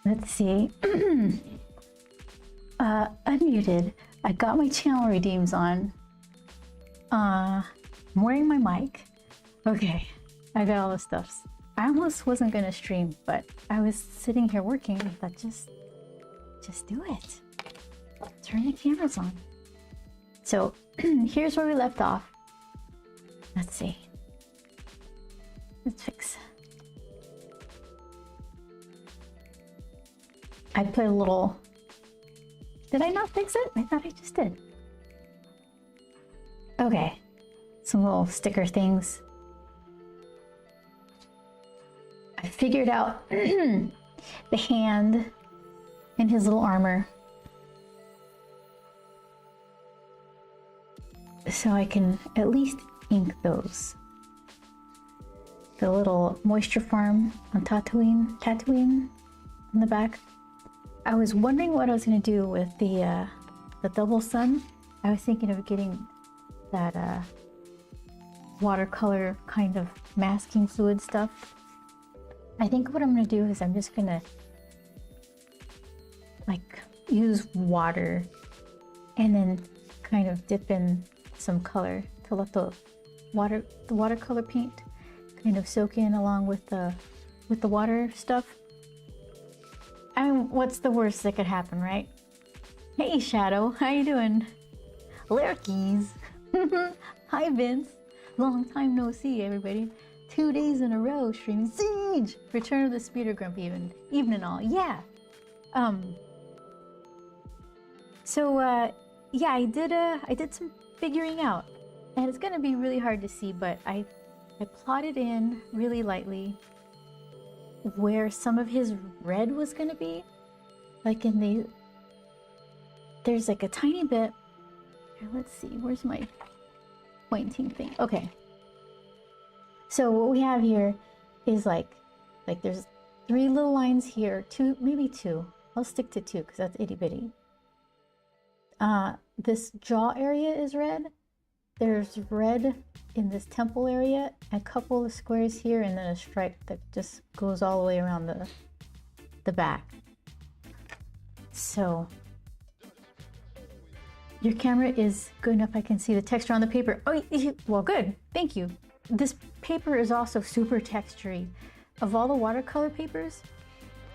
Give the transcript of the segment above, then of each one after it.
Let's see. Unmuted. I got my channel redeems on. I'm wearing my mic. Okay, I got all the stuffs. I almost wasn't gonna stream, but I was sitting here working. I thought, just do it. Turn the cameras on. So here's where we left off. Let's see. Let's fix. I put a little. Did I not fix it? I thought I just did. Okay, some little sticker things. I figured out the hand and his little armor. So I can at least ink those. The little moisture farm on Tatooine in the back. I was wondering what I was gonna do with the double sun. I was thinking of getting that watercolor kind of masking fluid stuff. I think what I'm gonna do is I'm just gonna like use water and then kind of dip in some color to let the watercolor paint kind of soak in along with the water stuff. I mean, what's the worst that could happen, right? Hey Shadow, how you doing? Lurkies. Hi Vince. Long time no see, everybody. 2 days in a row streaming Siege! Return of the Speeder Grump even and all. Yeah. Yeah, I did some figuring out. And it's gonna be really hard to see, but I plotted in really lightly where some of his red was gonna be. Like there's like a tiny bit. Here, let's see, where's my pointing thing? Okay. So what we have here is like there's 3 little lines here, maybe 2. I'll stick to 2 because that's itty bitty. This jaw area is red. There's red in this temple area, a couple of squares here, and then a stripe that just goes all the way around the back. So your camera is good enough I can see the texture on the paper. Oh, well, good. Thank you. This paper is also super textury. Of all the watercolor papers,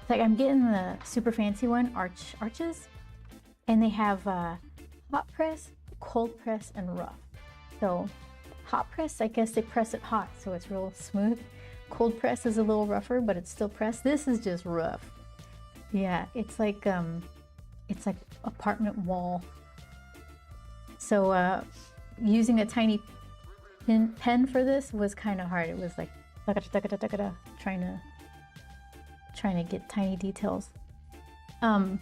like I'm getting the super fancy one, Arches, and they have hot press, cold press, and rough. So hot press, I guess they press it hot, so it's real smooth. Cold press is a little rougher, but it's still pressed. This is just rough. Yeah, it's like apartment wall. So using a tiny pen for this was kind of hard. It was like trying to get tiny details. So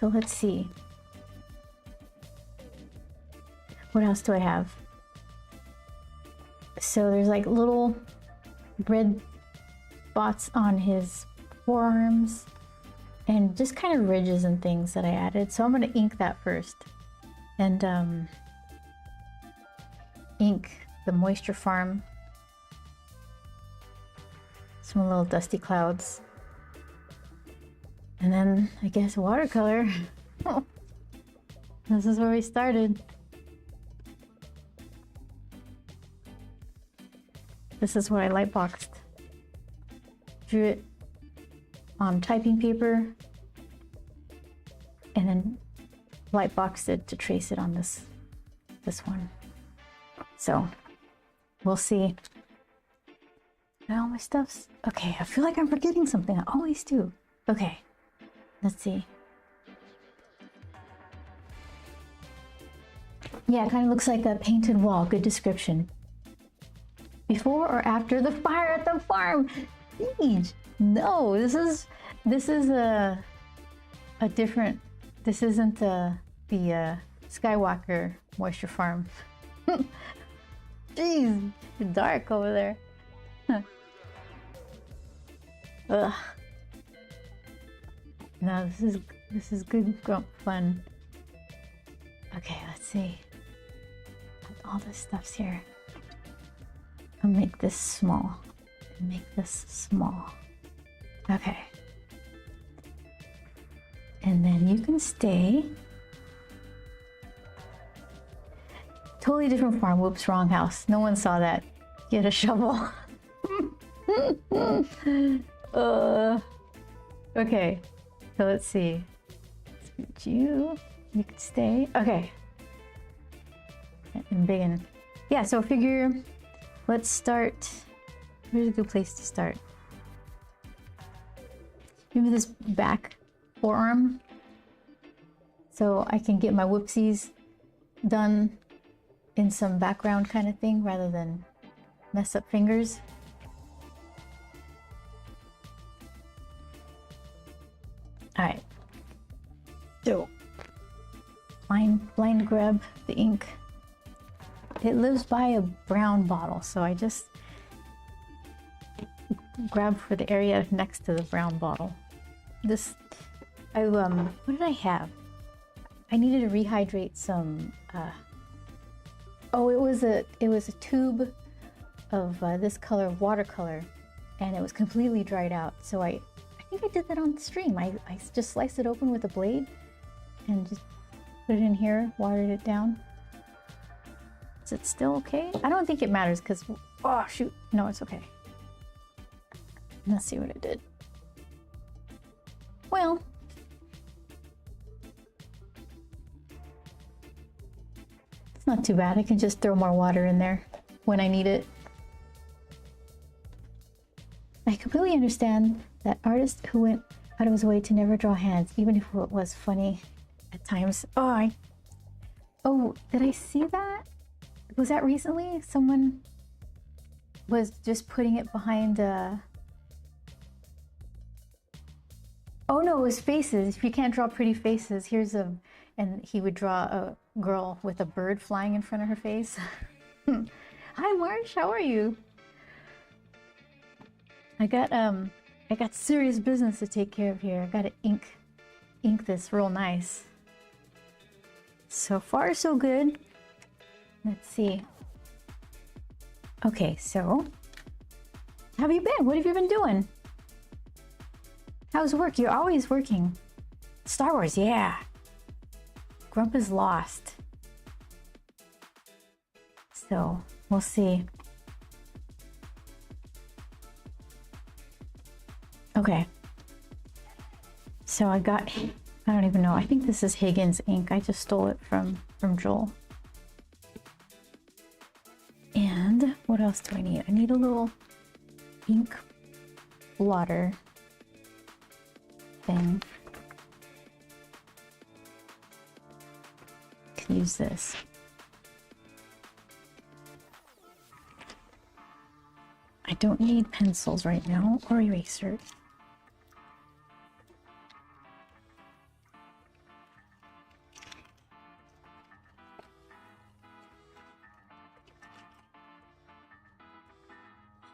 let's see. What else do I have? So there's like little red spots on his forearms and just kind of ridges and things that I added. So I'm going to ink that first and ink the moisture farm. Some little dusty clouds. And then I guess watercolor. This is where we started. This is what I lightboxed. Drew it on typing paper and then lightboxed it to trace it on this one. So we'll see. Got all my stuffs? Okay, I feel like I'm forgetting something. I always do. Okay, let's see. Yeah, it kind of looks like a painted wall. Good description. Before or after the fire at the farm? Siege. No, this is a different. This isn't the Skywalker moisture farm. Jeez, it's dark over there. Ugh. No, this is good grump fun. Okay, let's see. All this stuff's here. I'll make this small. And make this small. Okay. And then you can stay. Totally different farm. Whoops, wrong house. No one saw that. Get a shovel. Okay, so let's see. You can stay. Okay. And big and yeah, so figure let's start. Where's a good place to start? Maybe this back forearm. So I can get my whoopsies done in some background kind of thing rather than mess up fingers. All right. So blind grab the ink. It lives by a brown bottle, so I just grab for the area next to the brown bottle. This, what did I have? I needed to rehydrate some. Oh, it was a tube of this color watercolor, and it was completely dried out. So I think I did that on the stream. I just sliced it open with a blade and just put it in here, watered it down. Is it still okay? I don't think it matters because, oh shoot, no, it's okay. Let's see what it did. Well, it's not too bad. I can just throw more water in there when I need it. I completely understand that artist who went out of his way to never draw hands, even if it was funny at times. Oh, did I see that? Was that recently? Someone was just putting it behind oh no, it was faces. If you can't draw pretty faces, here's and he would draw a girl with a bird flying in front of her face. Hi Marsh, how are you? I got serious business to take care of here. I gotta ink this real nice. So far so good. Let's see. Okay, so how have you been? What have you been doing? How's work? You're always working. Star Wars, yeah. Grump is lost. So we'll see. Okay. So I don't even know. I think this is Higgins ink. I just stole it from Joel. And what else do I need? I need a little ink blotter thing. Can use this. I don't need pencils right now or erasers.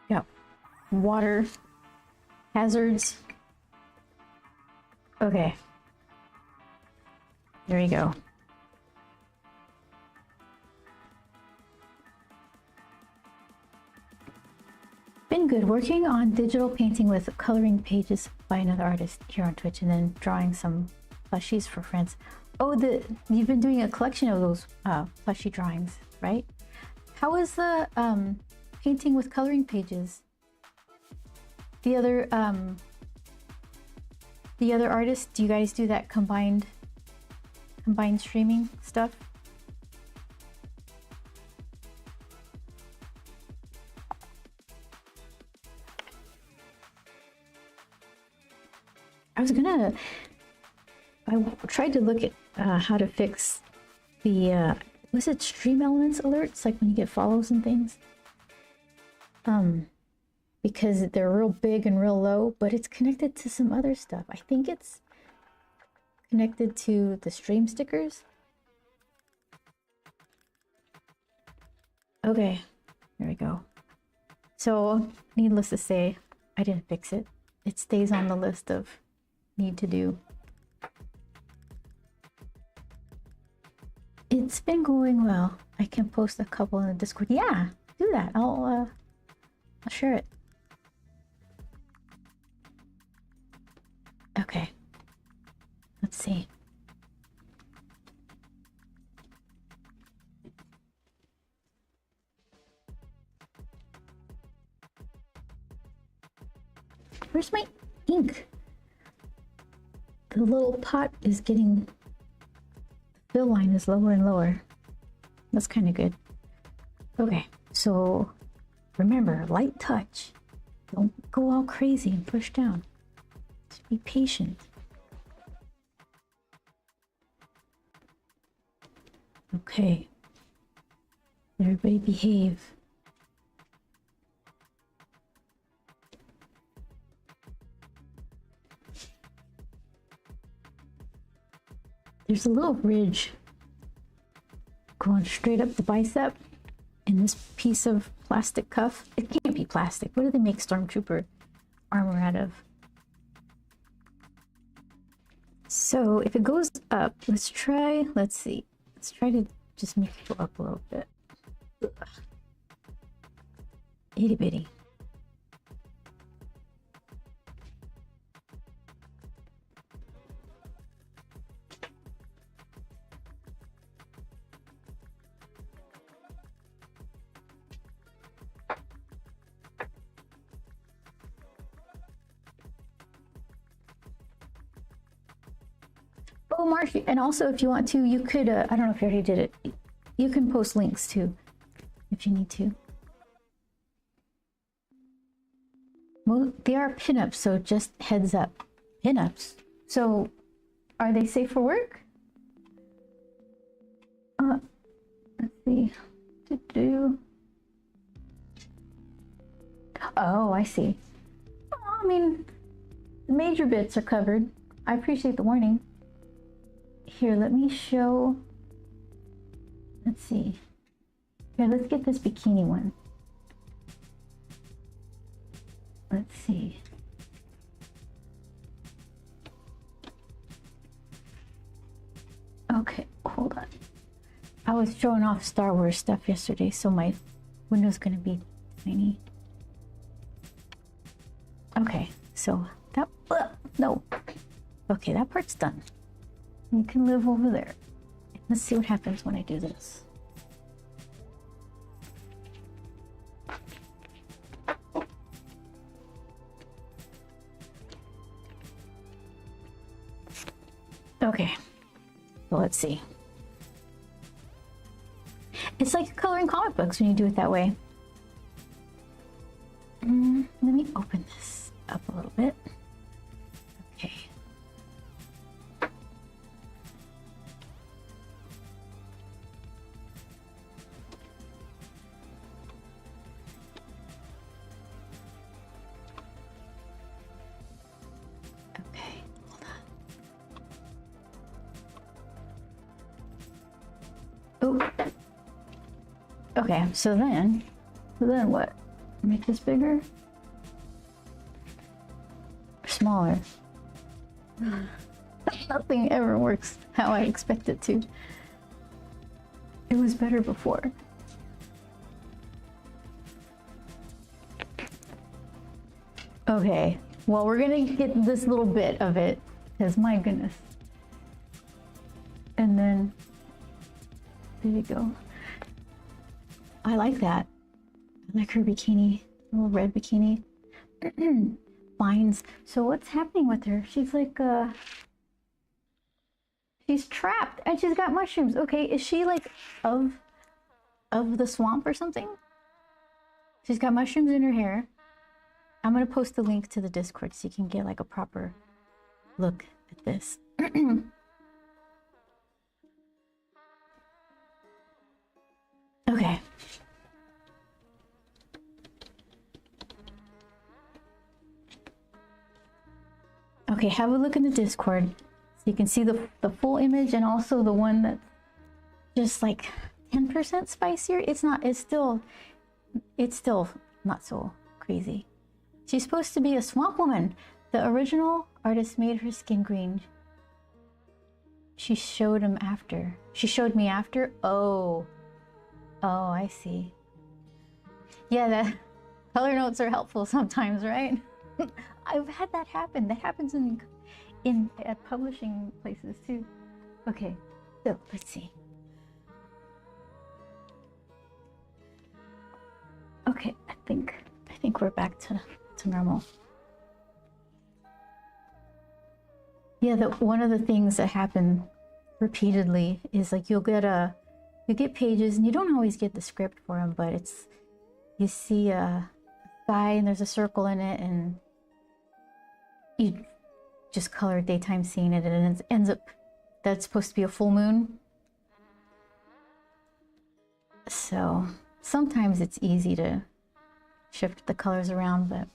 Yep. Water hazards. Okay. There we go. Been good working on digital painting with coloring pages by another artist here on Twitch and then drawing some plushies for friends. Oh, you've been doing a collection of those plushie drawings, right? How is the painting with coloring pages? The other artists, do you guys do that combined streaming stuff? I tried to look at how to fix the was it stream elements alerts, like when you get follows and things, because they're real big and real low, but it's connected to some other stuff. I think it's connected to the stream stickers. Okay, there we go. So needless to say, I didn't fix it. It stays on the list of need to do. It's been going well. I can post a couple in the Discord. Yeah, do that. I'll share it. Okay. Let's see. Where's my ink? The little pot is getting, the fill line is lower and lower. That's kind of good. Okay, so remember, light touch. Don't go all crazy and push down. Just be patient. Okay. Everybody behave. There's a little ridge going straight up the bicep in this piece of plastic cuff. It can't be plastic. What do they make stormtrooper armor out of? So if it goes up, let's try to just make it go up a little bit. Ugh. Itty bitty. Oh, Marshy, and also if you want to, you could, I don't know if you already did it, you can post links too, if you need to. Well, they are pinups, so just heads up. Pinups. So, are they safe for work? Let's see. Oh, I see. Well, I mean, the major bits are covered. I appreciate the warning. Here, let me show. Let's see. Here, let's get this bikini one. Let's see. Okay, hold on. I was showing off Star Wars stuff yesterday, so my window's gonna be tiny. Okay, so that, no. Okay, that part's done. You can live over there. Let's see what happens when I do this. Okay, so let's see. It's like coloring comic books when you do it that way. Let me open this up a little bit. Okay. Okay, hold on. Oh. Okay, so then what? Make this bigger? Or smaller? Nothing ever works how I expect it to. It was better before. Okay, well, we're gonna get this little bit of it, because my goodness. And then, there you go. I like that. I like her bikini, little red bikini. Vines. So what's happening with her? She's like, she's trapped and she's got mushrooms. Okay, is she like of the swamp or something? She's got mushrooms in her hair. I'm gonna post the link to the Discord so you can get like a proper look at this. Okay. Okay, have a look in the Discord so you can see the full image and also the one that's just like 10% spicier. It's still not so crazy. She's supposed to be a swamp woman. The original artist made her skin green. She showed him after. She showed me after. Oh, I see. Yeah, the color notes are helpful sometimes, right? I've had that happen. That happens in publishing places too. Okay, so let's see. Okay, I think we're back to normal. Yeah, one of the things that happen repeatedly is like you get pages and you don't always get the script for them, but it's you see a guy and there's a circle in it and you just color daytime scene it and it ends up that's supposed to be a full moon. So sometimes it's easy to shift the colors around, but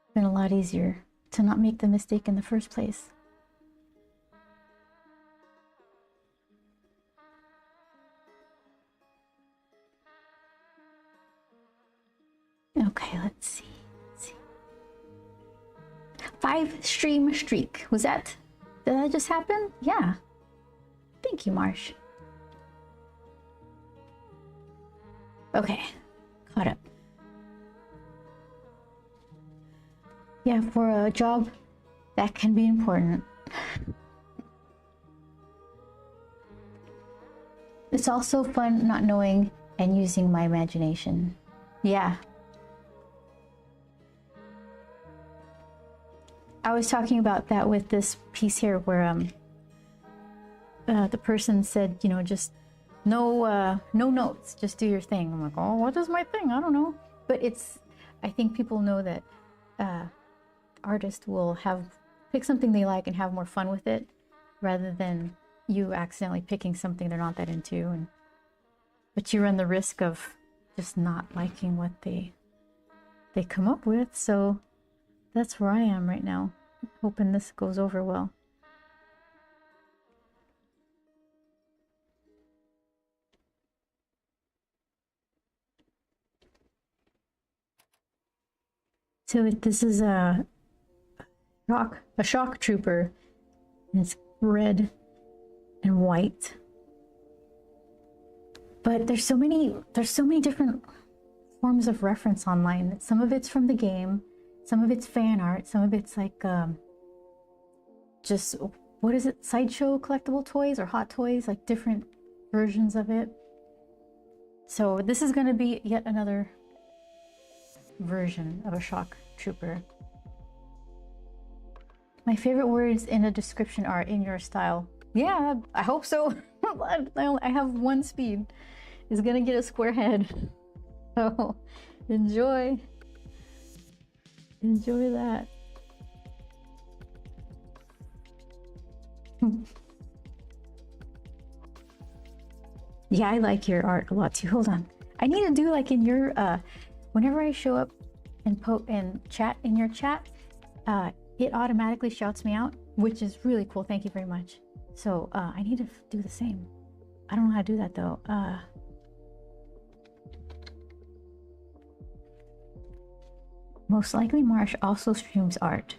it's been a lot easier to not make the mistake in the first place. Okay, let's see. 5-stream streak. Did that just happen? Yeah. Thank you, Marsh. Okay, caught up. Yeah, for a job, that can be important. It's also fun not knowing and using my imagination. Yeah. I was talking about that with this piece here where the person said, you know, just no notes, just do your thing. I'm like, oh, what is my thing? I don't know. But I think people know that artists will pick something they like and have more fun with it rather than you accidentally picking something they're not that into. But you run the risk of just not liking what they come up with. So that's where I am right now, hoping this goes over well. So this is a shock trooper, and it's red and white. But there's so many different forms of reference online. Some of it's from the game, some of it's fan art, some of it's like just, what is it, sideshow collectible toys or hot toys, like different versions of it. So this is going to be yet another version of a shock trooper. My favorite words in a description are "in your style." Yeah, I hope so. I have one speed. It's gonna get a square head. So enjoy that. Yeah, I like your art a lot too. Hold on, I need to do like in your whenever I show up and chat in your chat, it automatically shouts me out, which is really cool. Thank you very much. So I need to do the same. I don't know how to do that though. Most likely Marsh also streams art.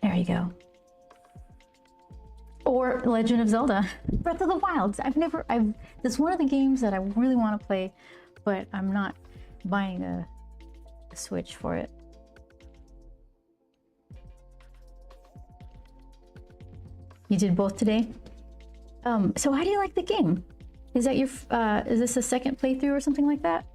There you go. Or Legend of Zelda, Breath of the Wild. This is one of the games that I really want to play, but I'm not buying a Switch for it. You did both today? So how do you like the game? Is that your, is this a second playthrough or something like that?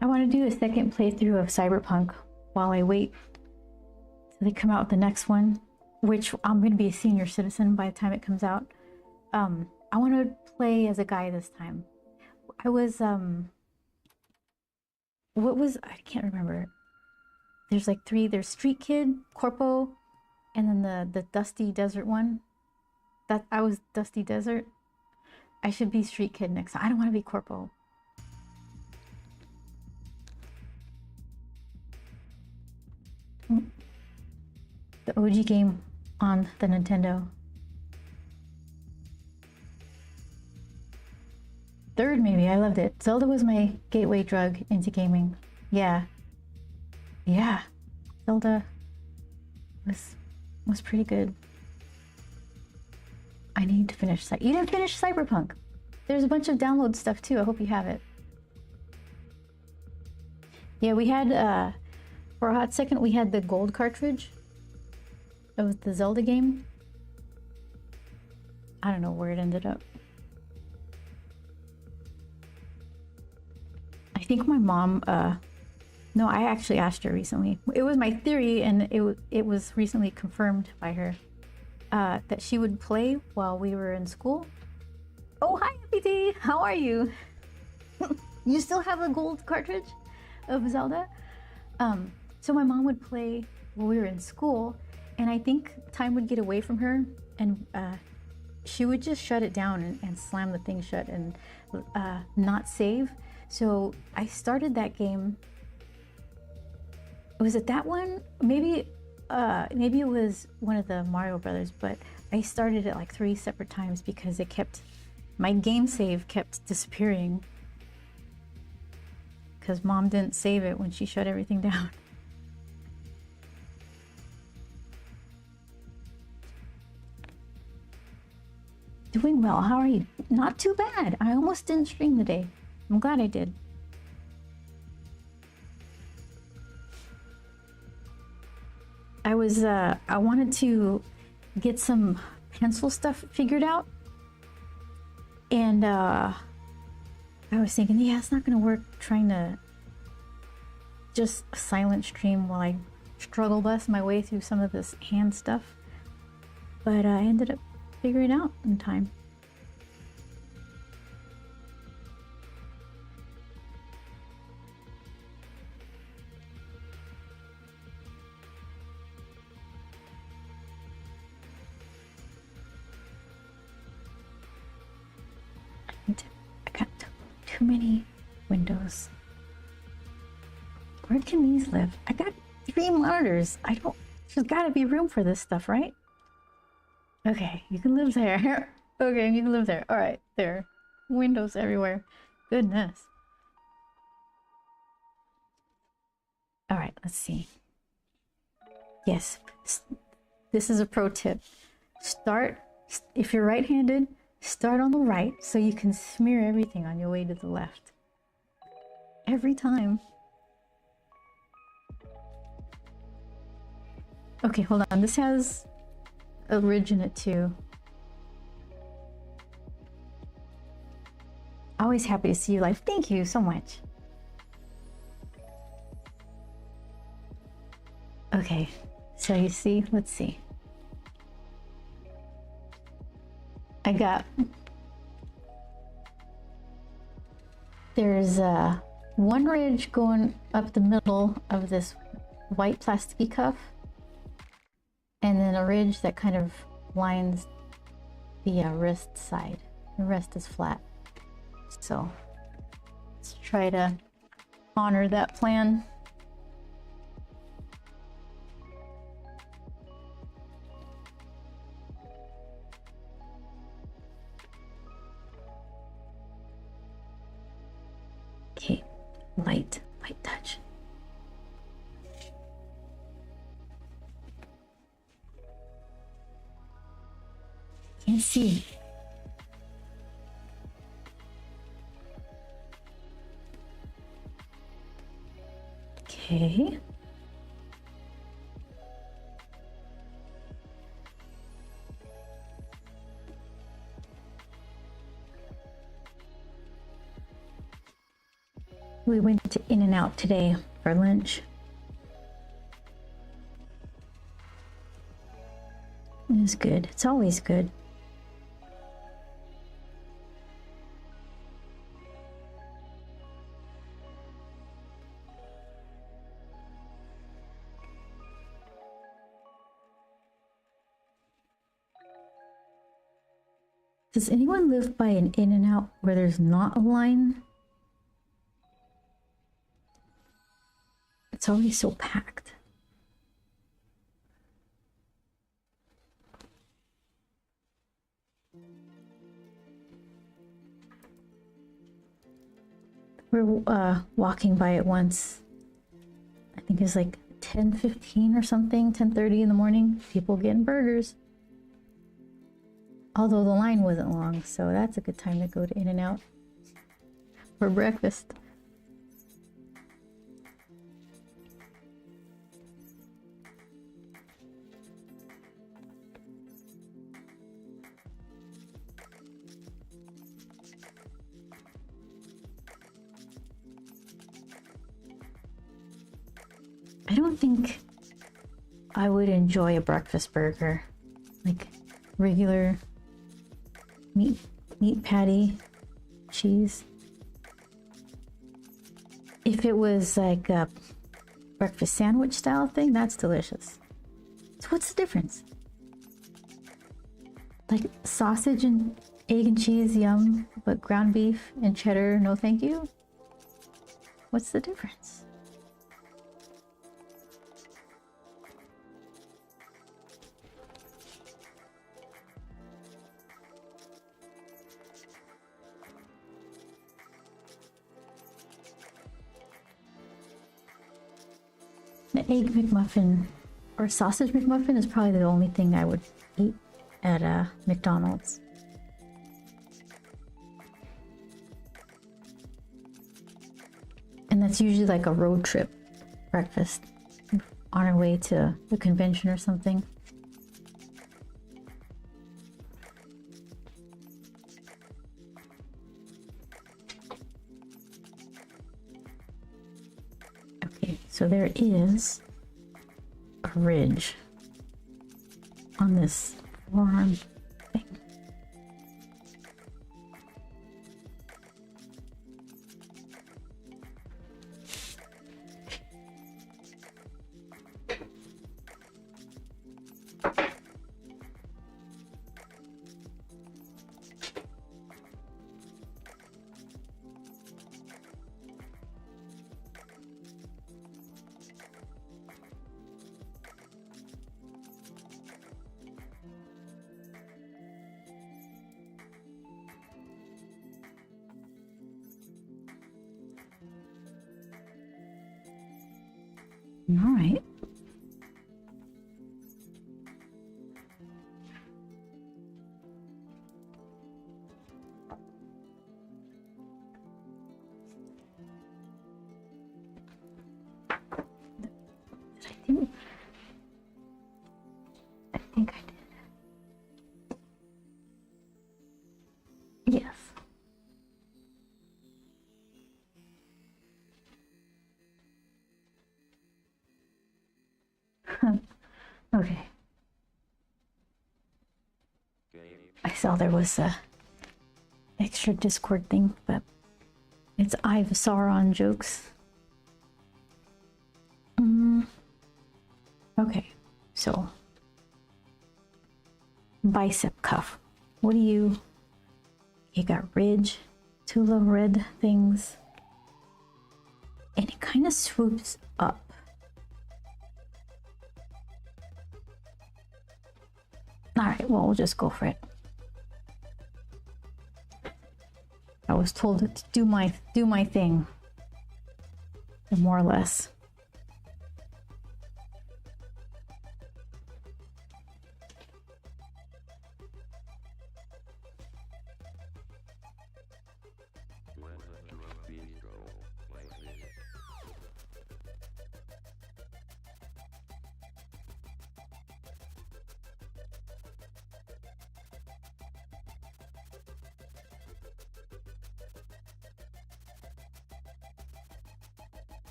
I want to do a second playthrough of Cyberpunk while I wait till they come out with the next one, which I'm going to be a senior citizen by the time it comes out. I want to play as a guy this time. I was, I can't remember. There's like three, there's Street Kid, Corpo, and then the Dusty Desert one. I was Dusty Desert. I should be Street Kid next time. I don't want to be Corpo. The OG game on the Nintendo. Third, maybe. I loved it. Zelda was my gateway drug into gaming. Yeah. Zelda was pretty good. I need to finish. You didn't finish Cyberpunk. There's a bunch of download stuff too. I hope you have it. Yeah, we had, for a hot second, we had the gold cartridge of the Zelda game. I don't know where it ended up. I think my mom, no, I actually asked her recently. It was my theory, and it was recently confirmed by her, that she would play while we were in school. Oh, hi, FPT! How are you? You still have a gold cartridge of Zelda? So my mom would play while we were in school, and I think time would get away from her, and she would just shut it down and slam the thing shut and not save. So I started that game. Was it that one? Maybe it was one of the Mario Brothers, but I started it like 3 separate times because my game save kept disappearing because mom didn't save it when she shut everything down. Doing well. How are you? Not too bad. I almost didn't stream today. I'm glad I did. I wanted to get some pencil stuff figured out, and I was thinking, yeah, it's not gonna work trying to just silent stream while I struggle bust my way through some of this hand stuff, but I ended up figuring it out in time. I got too many windows. Where can these live? I got 3 monitors. There's gotta be room for this stuff, right? Okay, you can live there. Okay, you can live there. All right, there. Windows everywhere. Goodness. All right, let's see. Yes, this is a pro tip. If you're right-handed, start on the right so you can smear everything on your way to the left. Every time. Okay, hold on. This has a ridge in it too. Always happy to see you live. Thank you so much. Okay, so you see, let's see. There's one ridge going up the middle of this white plasticky cuff, and then a ridge that kind of lines the wrist side. The rest is flat. So let's try to honor that plan. Okay, light touch. Can't see. Okay. We went to In-N-Out today for lunch. It was good. It's always good. Does anyone live by an In-N-Out where there's not a line? It's always so packed. We were walking by it once. I think it was like 10:15 or something, 10:30 in the morning. People getting burgers. Although the line wasn't long, so that's a good time to go to In-N-Out for breakfast. I don't think I would enjoy a breakfast burger, like regular meat patty, cheese. If it was like a breakfast sandwich style thing, that's delicious. So what's the difference? Like sausage and egg and cheese, yum, but ground beef and cheddar, no thank you? What's the difference? The egg McMuffin or sausage McMuffin is probably the only thing I would eat at McDonald's. And that's usually like a road trip breakfast on our way to the convention or something. Okay, so there is a ridge on this forearm thing. All right. I think I did. Yes. Okay. I saw there was a extra Discord thing, but it's I've Sauron jokes. Okay, so bicep cuff. What do you got ridge, two little red things, and it kind of swoops up. All right, well, we'll just go for it. I was told to do my thing, more or less.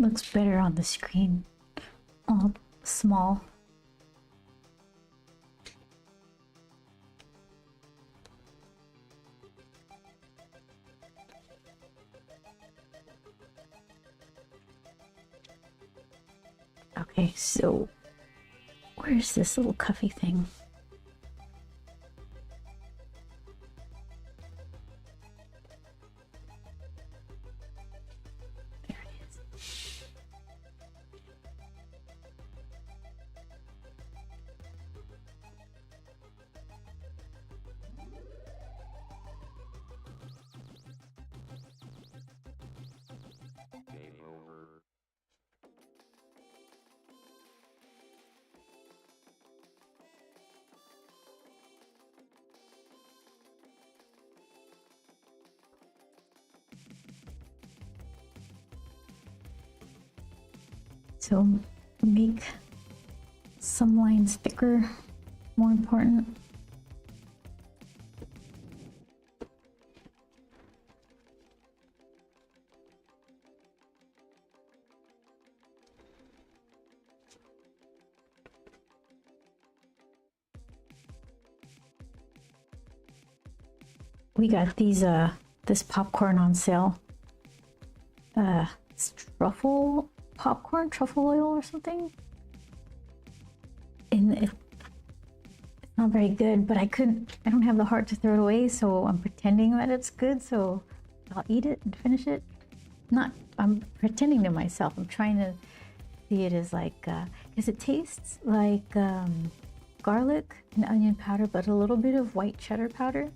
Looks better on the screen, all small. Okay, so where's this little cuffy thing? There it is. Game over. So make some lines thicker, more important. We got these this popcorn on sale. It's truffle popcorn, truffle oil or something. And it's not very good, but I don't have the heart to throw it away, so I'm pretending that it's good, so I'll eat it and finish it. I'm pretending to myself. I'm trying to see it as like, because it tastes like garlic and onion powder, but a little bit of white cheddar powder.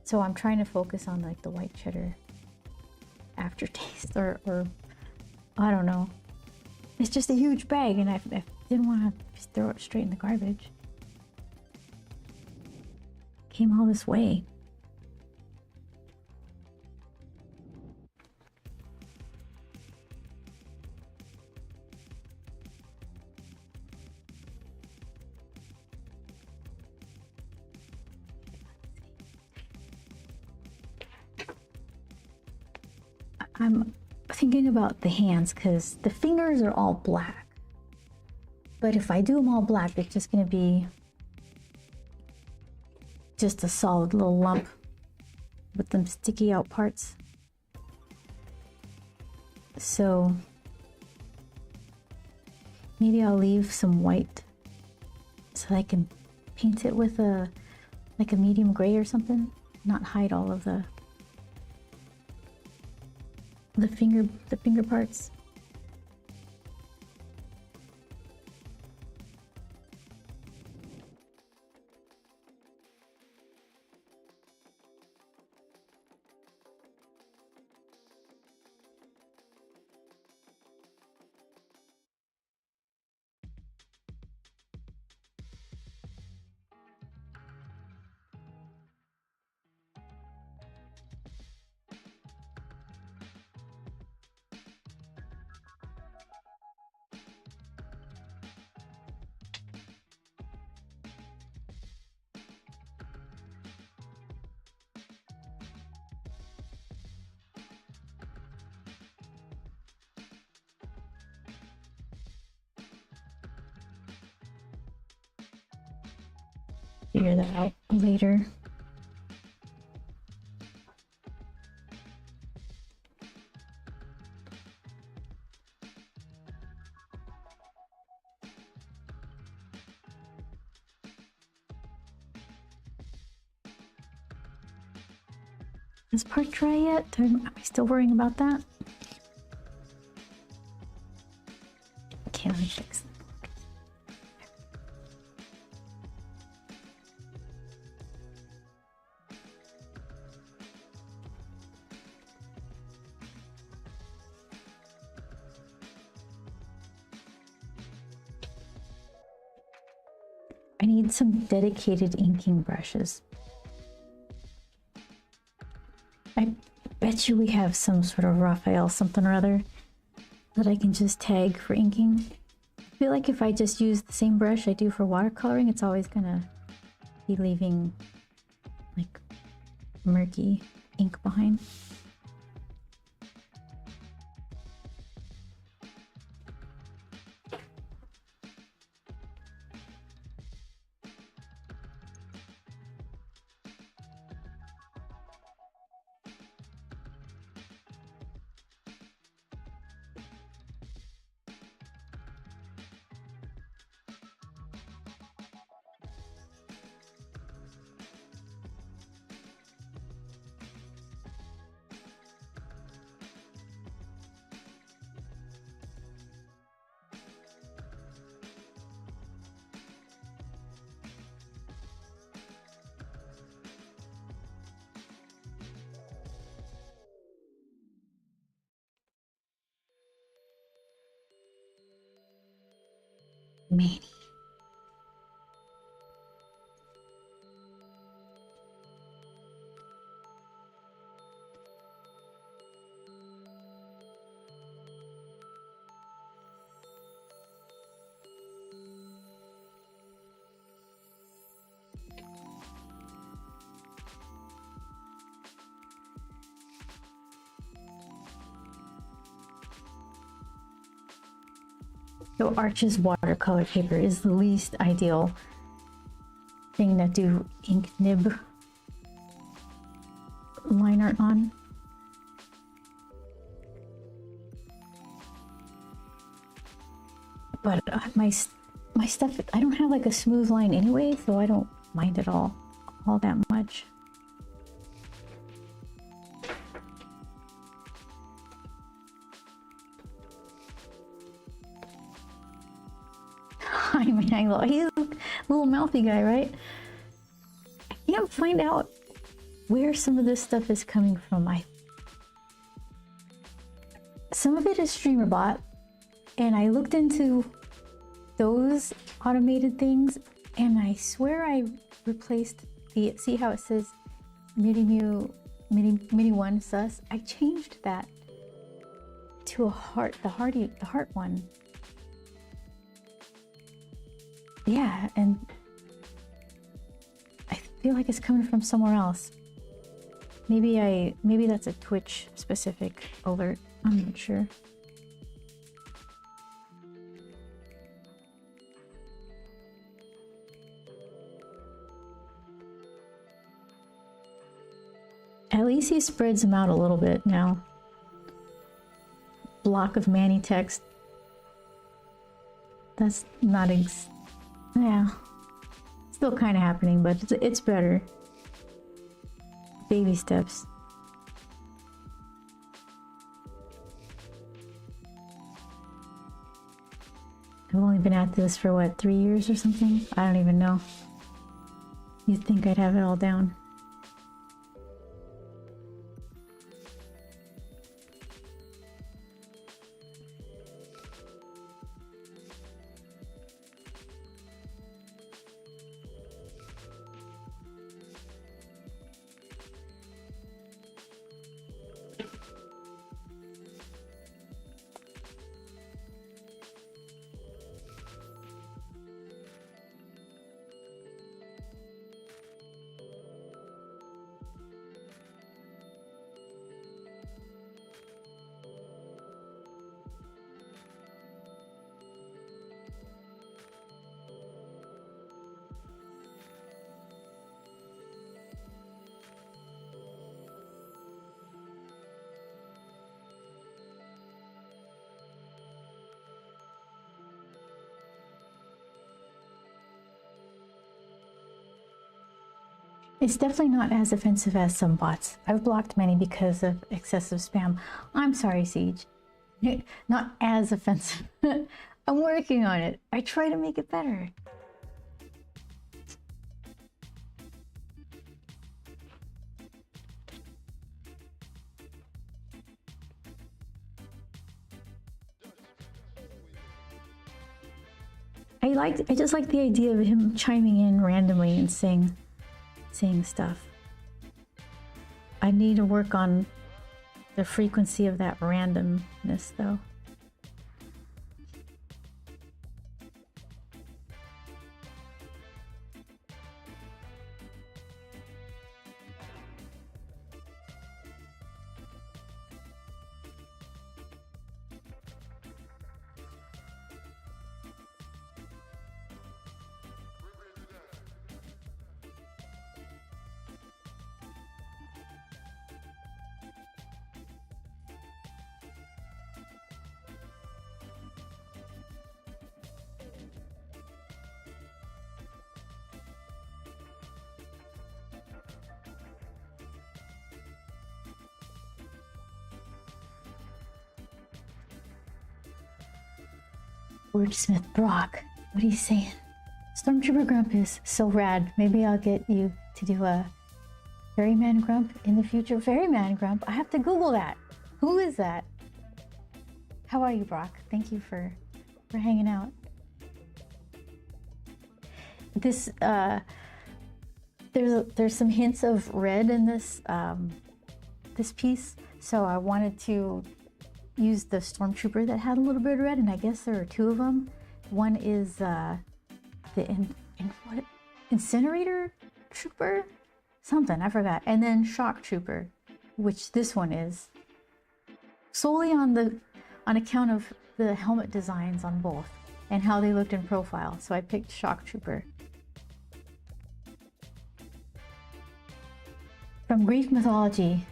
So I'm trying to focus on like the white cheddar aftertaste, or I don't know. It's just a huge bag, and I didn't want to just throw it straight in the garbage. Came all this way. I'm thinking about the hands because the fingers are all black. But if I do them all black, it's just going to be just a solid little lump with them sticky out parts. So maybe I'll leave some white so I can paint it with like a medium gray or something, not hide all of the finger parts. Figure that out later. Is part dry yet? Am I still worrying about that? Okay, let me fix it. I need some dedicated inking brushes. I bet you we have some sort of Raphael something or other that I can just tag for inking. I feel like if I just use the same brush I do for watercoloring, it's always gonna be leaving like murky ink behind. Manny. So Arch's watercolor paper is the least ideal thing to do ink nib line art on. But my stuff, I don't have like a smooth line anyway, so I don't mind it all that much. I mean, he's a little mouthy guy, right? I can't find out where some of this stuff is coming from. Some of it is streamer bought, and I looked into those automated things, and I swear I replaced the, see how it says mini one sus? I changed that to a heart, the heart one. Yeah, and I feel like it's coming from somewhere else. Maybe that's a Twitch specific alert. I'm not sure. At least he spreads them out a little bit now. Block of Manny text. That's not yeah. Still kind of happening, but it's better. Baby steps. I've only been at this for what, 3 years or something? I don't even know. You'd think I'd have it all down. It's definitely not as offensive as some bots. I've blocked many because of excessive spam. I'm sorry, Siege. Not as offensive. I'm working on it. I try to make it better. I just like the idea of him chiming in randomly and saying stuff. I need to work on the frequency of that randomness though. Wordsmith Brock, what are you saying? Stormtrooper Grump is so rad. Maybe I'll get you to do a Ferryman Grump in the future. Ferryman Grump? I have to Google that. Who is that? How are you, Brock? Thank you for hanging out. this there's some hints of red in this this piece, so I wanted to use the stormtrooper that had a little bit of red, and I guess there are two of them. One is the what, incinerator trooper, something I forgot, and then shock trooper, which this one is, solely on account of the helmet designs on both and how they looked in profile. So I picked shock trooper. From Greek mythology,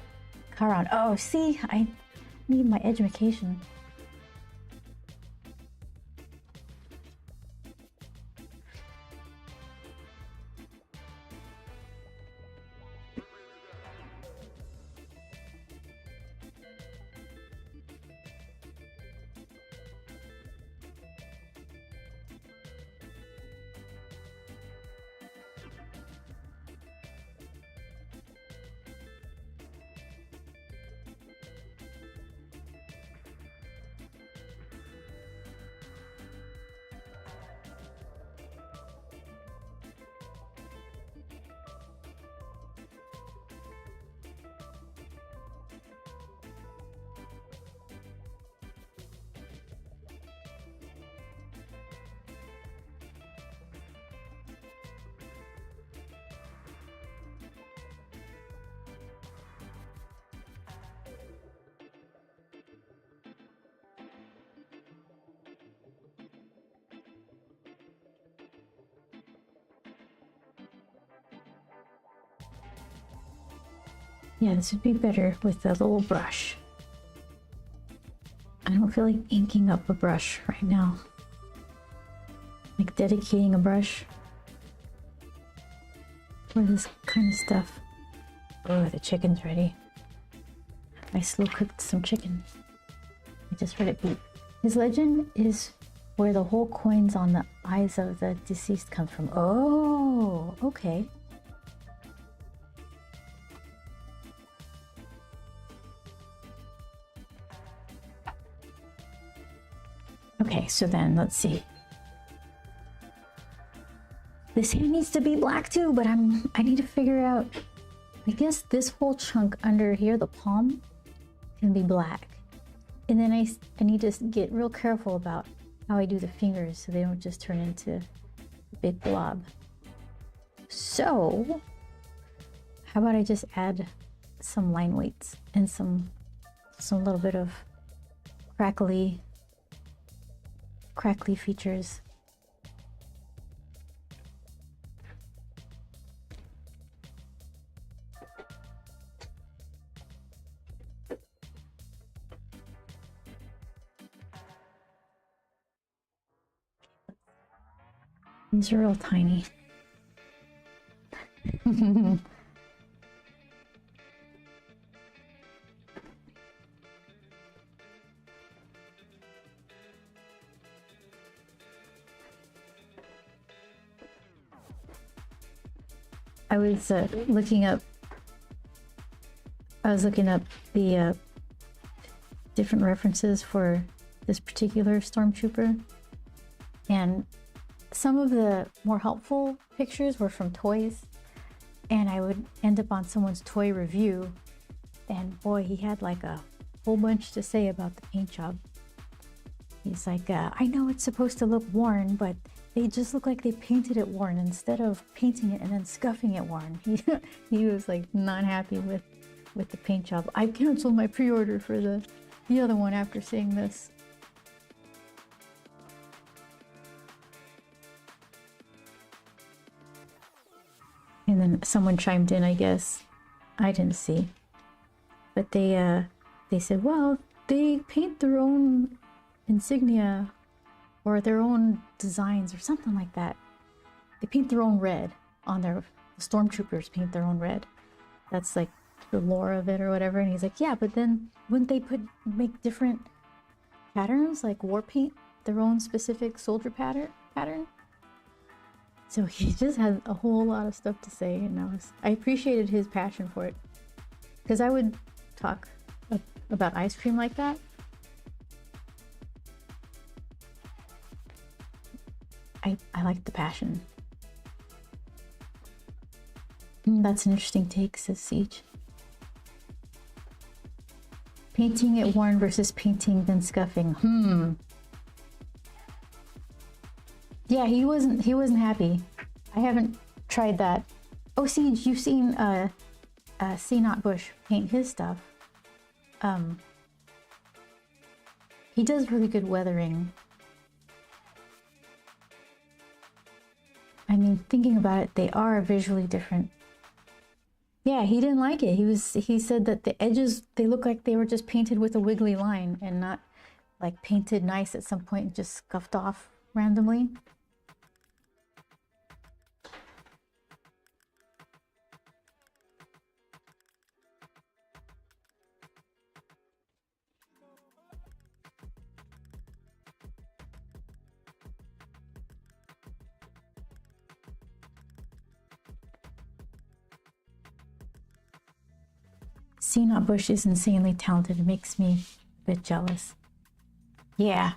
Charon. Oh, see, I need my education. Yeah, this would be better with a little brush. I don't feel like inking up a brush right now. Like dedicating a brush for this kind of stuff. Oh, the chicken's ready. I slow cooked some chicken. I just heard it beep. His legend is where the whole coins on the eyes of the deceased come from. Oh, okay. Okay, so then let's see. This hand needs to be black too, but I need to figure out, I guess this whole chunk under here, the palm, can be black. And then I need to get real careful about how I do the fingers so they don't just turn into a big blob. So, how about I just add some line weights and some little bit of crackly features. These are real tiny. I was looking up the different references for this particular stormtrooper, and some of the more helpful pictures were from toys, and I would end up on someone's toy review, and boy, he had like a whole bunch to say about the paint job. He's like, I know it's supposed to look worn, but they just look like they painted it worn instead of painting it and then scuffing it worn. He was like not happy with the paint job. I canceled my pre-order for the other one after seeing this. And then someone chimed in, I guess. I didn't see. But they said, well, they paint their own insignia or their own designs or something like that. They paint their own red on the stormtroopers paint their own red. That's like the lore of it or whatever. And he's like, yeah, but then wouldn't they make different patterns, like war paint their own specific soldier pattern? So he just had a whole lot of stuff to say, and I appreciated his passion for it, because I would talk about ice cream like that. I like the passion. That's an interesting take, says Siege. Painting it worn versus painting then scuffing. Yeah, he wasn't happy. I haven't tried that. Oh, Siege, you've seen C. Not Bush paint his stuff. He does really good weathering. I mean, thinking about it, they are visually different. Yeah, he didn't like it. He said that the edges, they look like they were just painted with a wiggly line and not like painted nice at some point and just scuffed off randomly. C. Not Bush is insanely talented. It makes me a bit jealous. Yeah,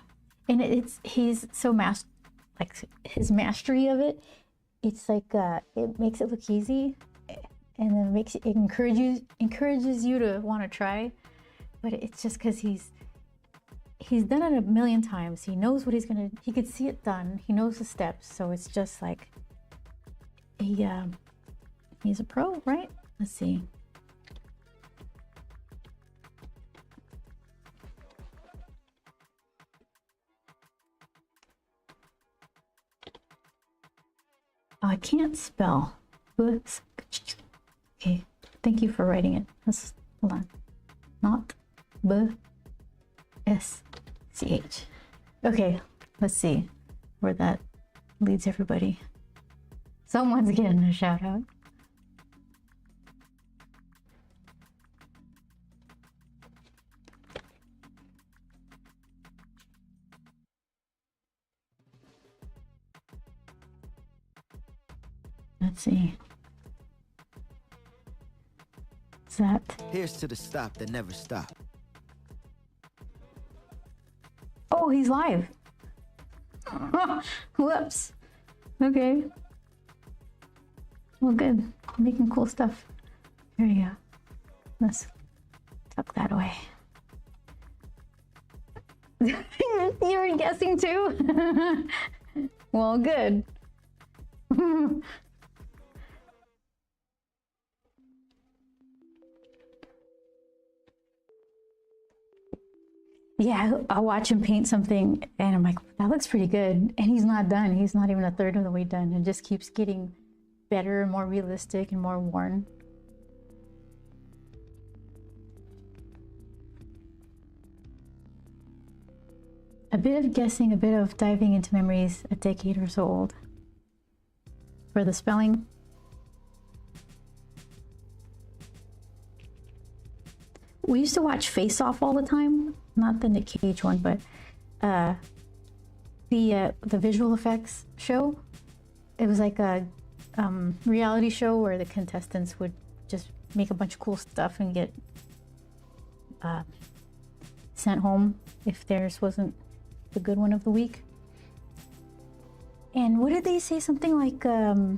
and he's so like his mastery of it. It's like it makes it look easy, and then it encourages you to want to try. But it's just because he's done it a million times. He knows what he could see it done. He knows the steps, so it's just like he's a pro, right? Let's see. Oh, I can't spell. Okay, thank you for writing it. Hold on. Not B-S-C-H. Okay, let's see where that leads everybody. Someone's getting a shout out. Let's see. What's that? Here's to the stop that never stopped. Oh, he's live. Whoops. Okay. Well, good. Making cool stuff. Here you go. Let's tuck that away. You were guessing too? Well, good. Yeah, I'll watch him paint something and I'm like, that looks pretty good. And he's not done. He's not even a third of the way done. It just keeps getting better and more realistic and more worn. A bit of guessing, a bit of diving into memories a decade or so old. For the spelling. We used to watch Face Off all the time. Not the Nick Cage one, but the visual effects show. It was like a reality show where the contestants would just make a bunch of cool stuff and get sent home if theirs wasn't the good one of the week. And what did they say? Something like a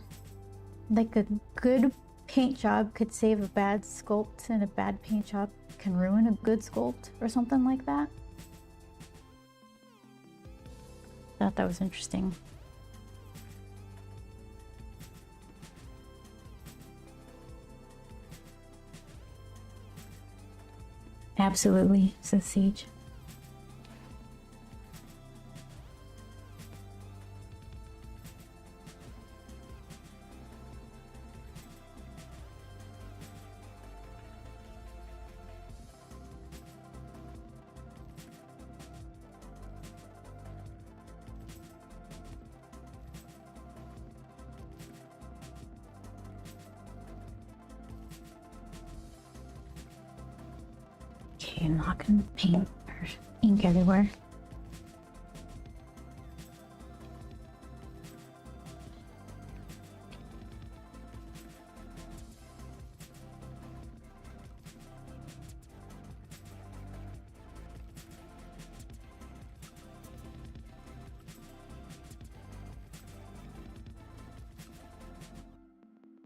good paint job could save a bad sculpt, and a bad paint job can ruin a good sculpt, or something like that. Thought that was interesting. Absolutely, says Siege. Okay, I'm not gonna paint or ink everywhere.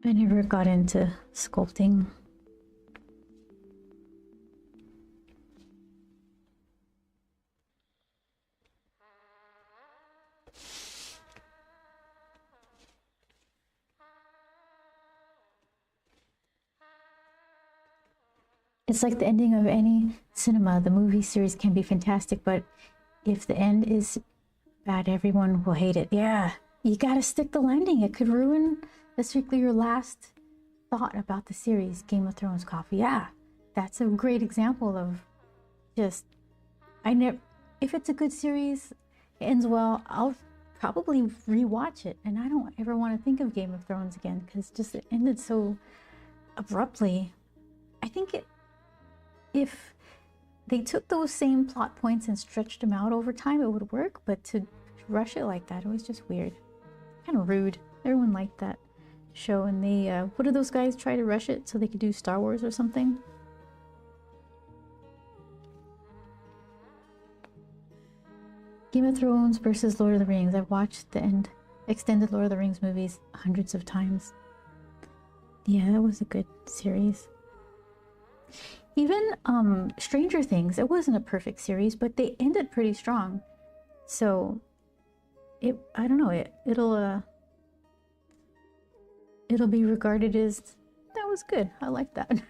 I never got into sculpting. It's like the ending of any cinema. The movie series can be fantastic, but if the end is bad, everyone will hate it. Yeah, you gotta stick the landing. It could ruin basically your last thought about the series, Game of Thrones coffee. Yeah, that's a great example of just, if it's a good series, it ends well, I'll probably rewatch it. And I don't ever want to think of Game of Thrones again because just it ended so abruptly. I think if they took those same plot points and stretched them out over time, it would work. But to rush it like that, it was just weird. Kind of rude. Everyone liked that show, and they, what did those guys try to rush it so they could do Star Wars or something? Game of Thrones versus Lord of the Rings. I've watched the extended Lord of the Rings movies hundreds of times. Yeah, that was a good series. Even Stranger Things, it wasn't a perfect series, but they ended pretty strong. So I don't know, it'll be regarded as, that was good. I like that.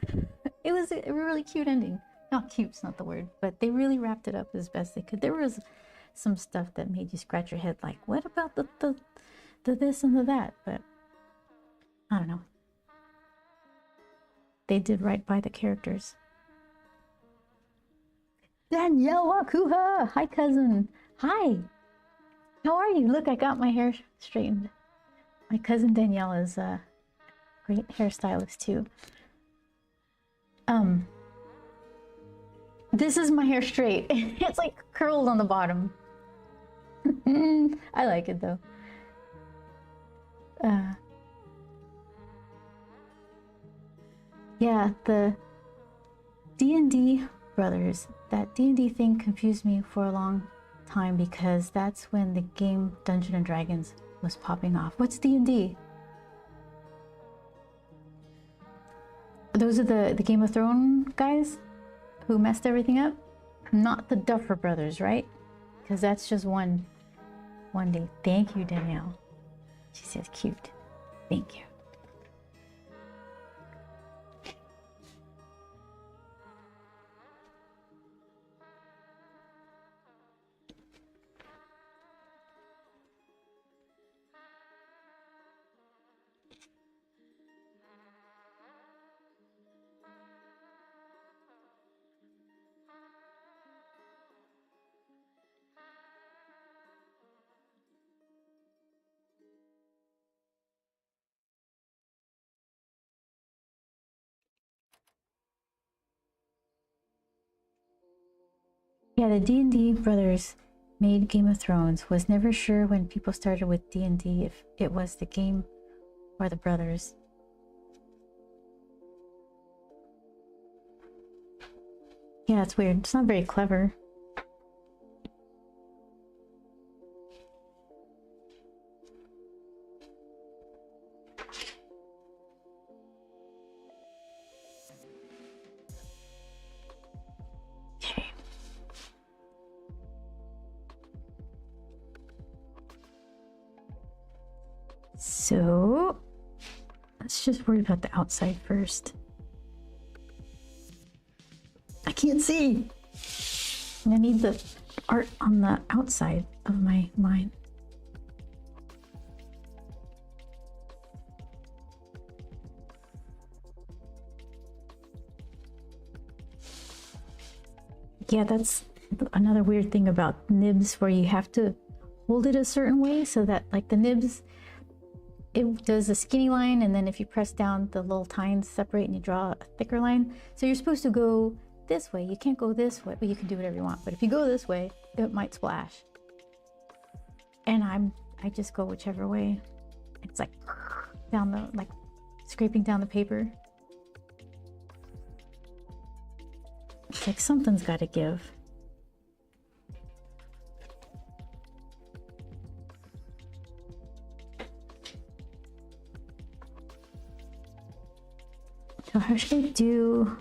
It was a really cute ending. Not cute's not the word, but they really wrapped it up as best they could. There was some stuff that made you scratch your head like, what about the this and the that? But I don't know. They did right by the characters. Danielle Wakuha! Hi, cousin. Hi. How are you? Look, I got my hair straightened. My cousin Danielle is a great hairstylist too. This is my hair straight. It's like curled on the bottom. I like it though. Yeah, the D&D brothers, that D&D thing confused me for a long time because that's when the game Dungeons and Dragons was popping off. What's D&D? Those are the Game of Thrones guys who messed everything up? Not the Duffer brothers, right? Because that's just one day. Thank you, Danielle. She says cute. Thank you. Yeah, the D&D brothers made Game of Thrones. Was never sure when people started with D&D if it was the game or the brothers. Yeah, it's weird. It's not very clever. Okay. So, let's just worry about the outside first. I can't see. I need the art on the outside of my mind. Yeah, that's another weird thing about nibs, where you have to hold it a certain way so that, like, the nibs, it does a skinny line, and then if you press down, the little tines separate and you draw a thicker line. So you're supposed to go this way. You can't go this way, but you can do whatever you want. But if you go this way, it might splash. And I just go whichever way. It's like down the, like scraping down the paper. It's like something's got to give. So how should I do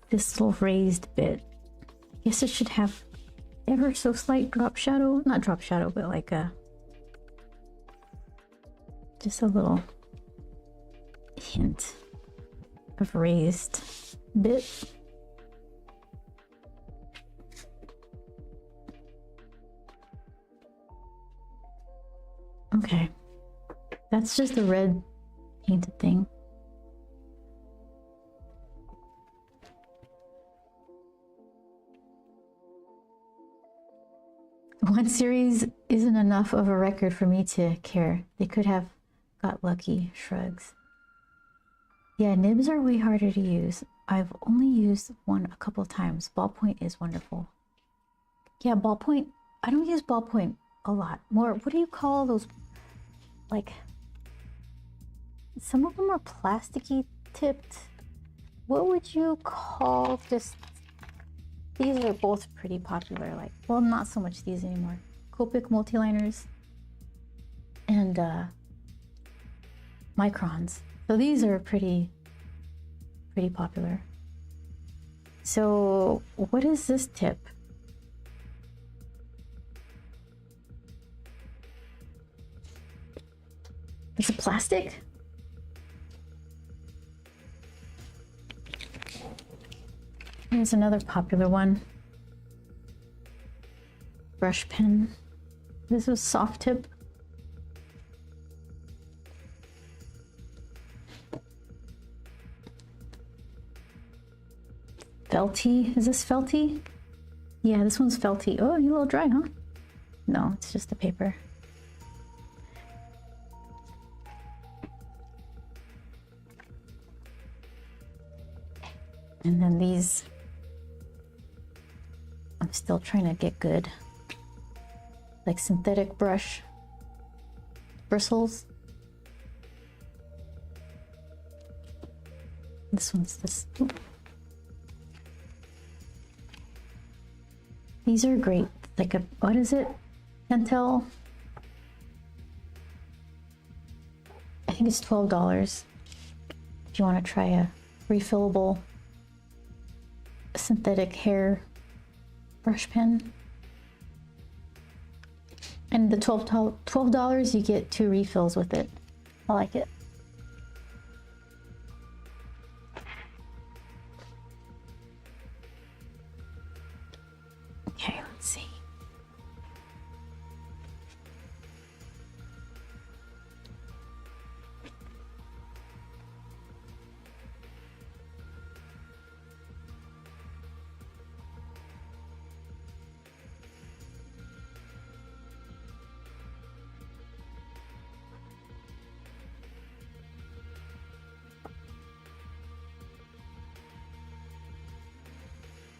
this little raised bit? I guess it should have ever so slight drop shadow. Not drop shadow, but like a... just a little hint of raised bit. Okay, that's just a red painted thing. One series isn't enough of a record for me to care. They could have got lucky. Shrugs. Yeah, nibs are way harder to use. I've only used one a couple times. Ballpoint is wonderful. Yeah, ballpoint. I don't use ballpoint a lot. More, what do you call those? Like, some of them are plasticky tipped. What would you call just... these are both pretty popular. Like, well, not so much these anymore. Copic multiliners and microns. So these are pretty popular. So what is this tip? Is it plastic? Here's another popular one. Brush pen. This is soft tip. Felty. Is this felty? Yeah, this one's felty. Oh, you're a little dry, huh? No, it's just the paper. And then these, I'm still trying to get good. Like synthetic brush bristles. This one's this. Ooh. These are great. Like a, what is it? Pentel. I think it's $12. If you want to try a refillable synthetic hair brush pen. And the $12 you get 2 refills with it. I like it. Okay, let's see.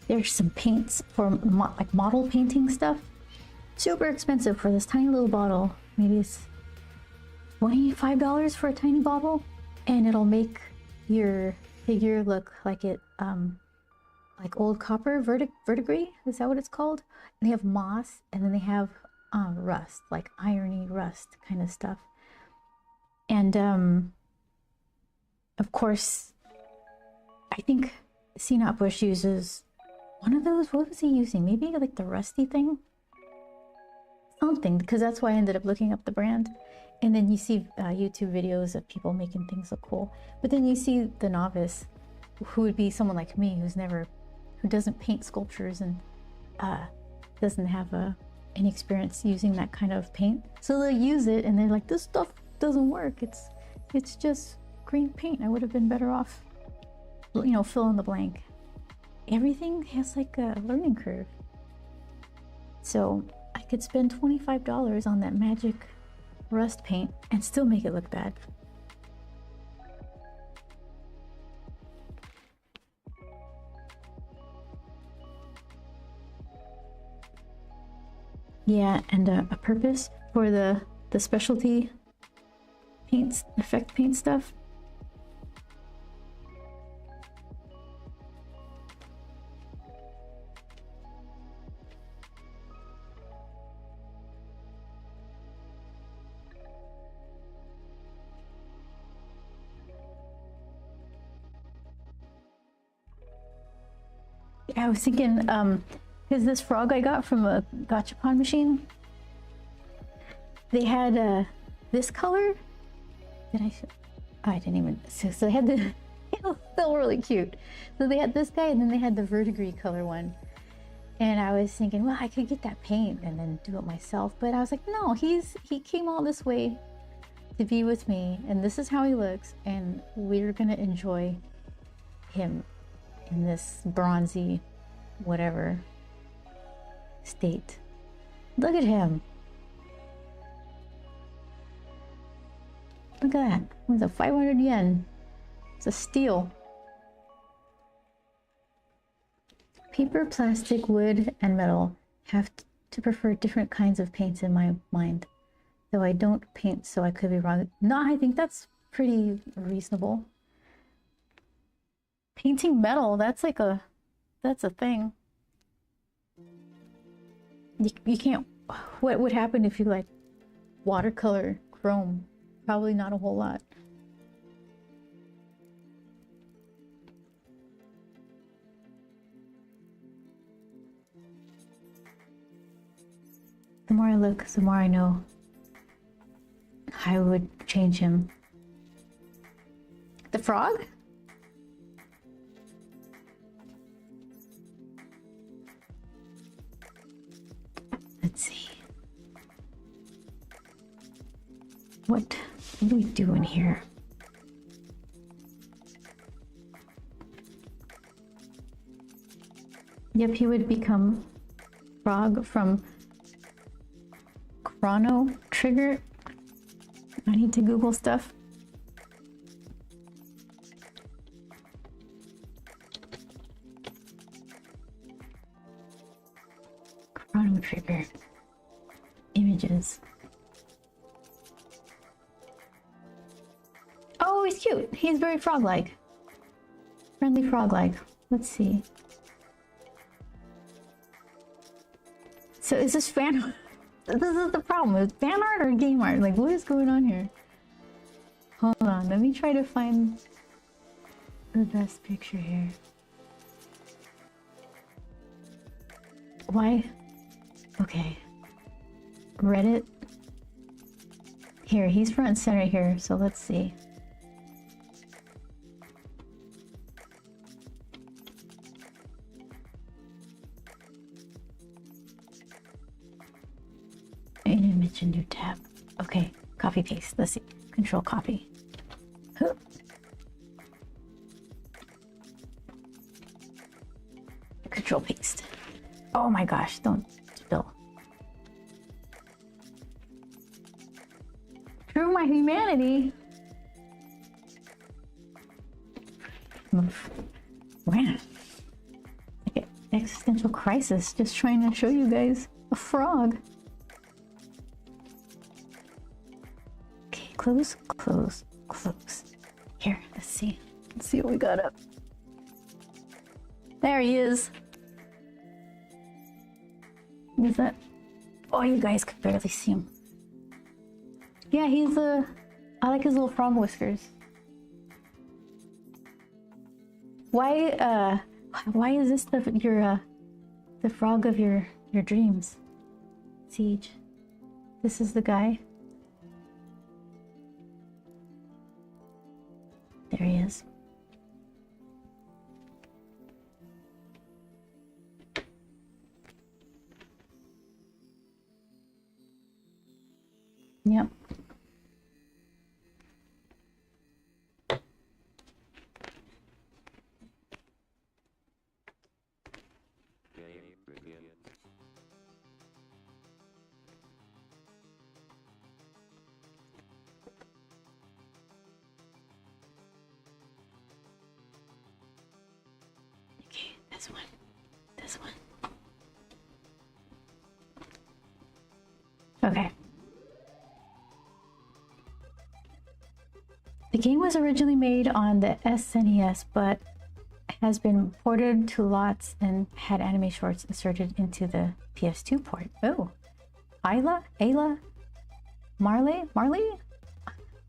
There's some paints for like model painting stuff. Super expensive for this tiny little bottle. Maybe it's $25 for a tiny bottle, and it'll make your figure look like it, like old copper verdigris. Is that what it's called? And they have moss, and then they have rust, like irony rust kind of stuff. And of course, I think C. Bush uses one of those. What was he using? Maybe like the rusty thing? Something, because that's why I ended up looking up the brand. And then you see YouTube videos of people making things look cool. But then you see the novice, who would be someone like me, who doesn't paint sculptures and doesn't have any experience using that kind of paint. So they'll use it and they're like, this stuff doesn't work. It's just green paint. I would have been better off, you know, fill in the blank. Everything has like a learning curve. So I could spend $25 on that magic rust paint and still make it look bad. Yeah, and a purpose for the specialty paints, effect paint stuff. I was thinking, because this frog I got from a gachapon machine, they had this color. Did I show? Oh, I didn't even. So they had the. It was still really cute. So they had this guy, and then they had the verdigris color one. And I was thinking, well, I could get that paint and then do it myself. But I was like, no, he came all this way to be with me, and this is how he looks, and we're gonna enjoy him in this bronzy whatever state. Look at him. Look at that. It's a 500 yen. It's a steal. Paper, plastic, wood, and metal have to prefer different kinds of paints in my mind. Though I don't paint, so I could be wrong. No, I think that's pretty reasonable. Painting metal, that's a thing. You can't, what would happen if you like watercolor chrome? Probably not a whole lot. The more I look, the more I know I would change him. The frog? Let's see. What do we do in here? Yep, he would become frog from Chrono Trigger. I need to Google stuff. Chrono Trigger. Images. Oh, he's cute. He's very frog-like. Friendly frog-like. Let's see. So is this fan? This is the problem. Is fan art or game art? Like, what is going on here? Hold on. Let me try to find the best picture here. Why? Okay. Reddit. Here, he's front and center here, so let's see. An image, a new tab. Okay, copy paste. Let's see. Control copy. Huh. Control paste. Oh my gosh, don't spill. Through my humanity. Man. Like an existential crisis. Just trying to show you guys a frog. Okay, close, close, close. Here, let's see. Let's see what we got up. There he is. Is that? Oh, you guys could barely see him. Yeah, he's I like his little frog whiskers. Why is this the frog of your dreams? Siege. This is the guy. There he is. Yep. Okay, this one. This one. Okay. The game was originally made on the SNES, but has been ported to lots and had anime shorts inserted into the PS2 port. Oh, Ayla, Marley?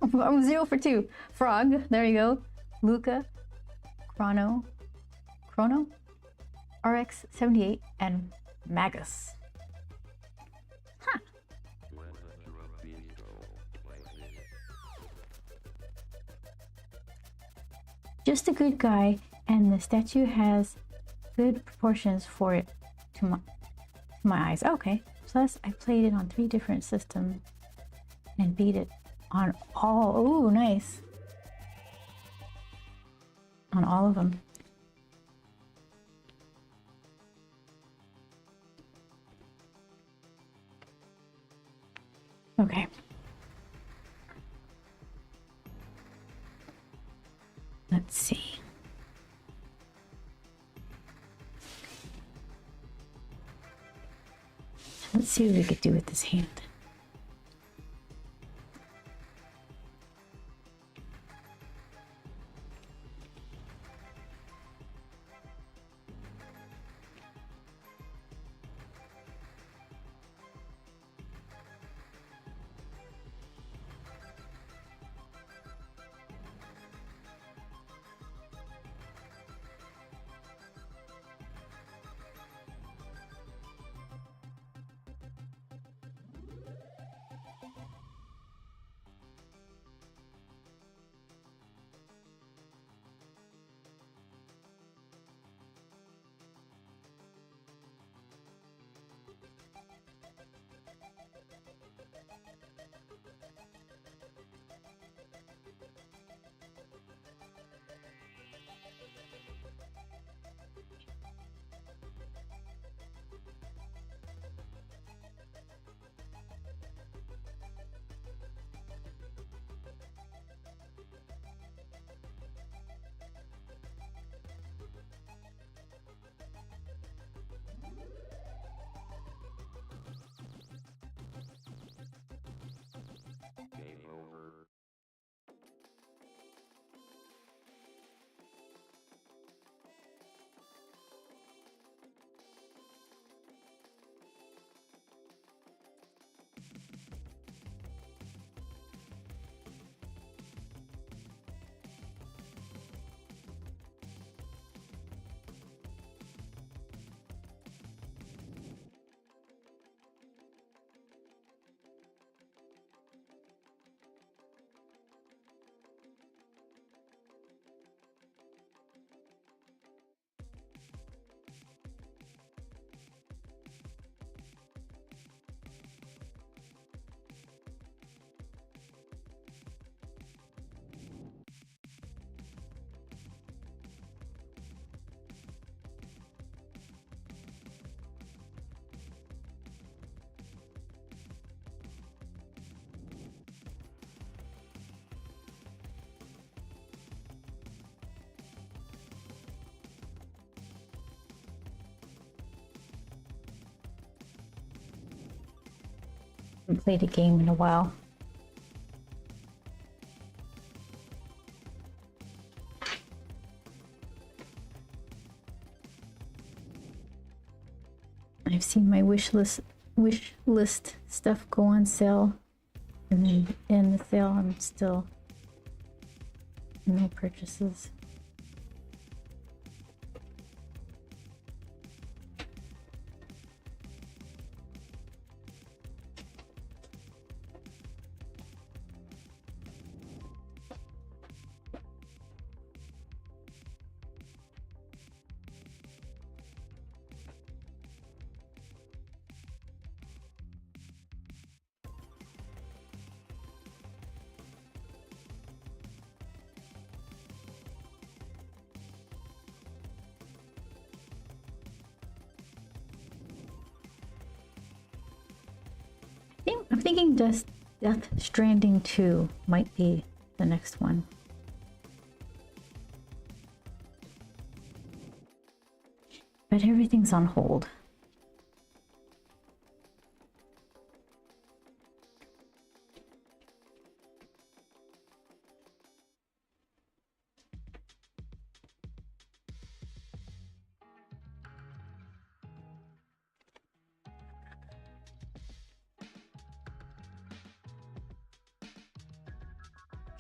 I'm 0 for 2. Frog, there you go. Luca, Chrono. RX-78, and Magus. Huh. Just a good guy, and the statue has good proportions for it to my eyes. Okay, plus I played it on 3 different systems and beat it on all. Oh, nice. On all of them. Okay. Let's see. Let's see what we could do with this hand. Haven't played a game in a while. I've seen my wish list stuff go on sale, and then in the sale I'm still no purchases. I'm thinking Death Stranding 2 might be the next one. But everything's on hold.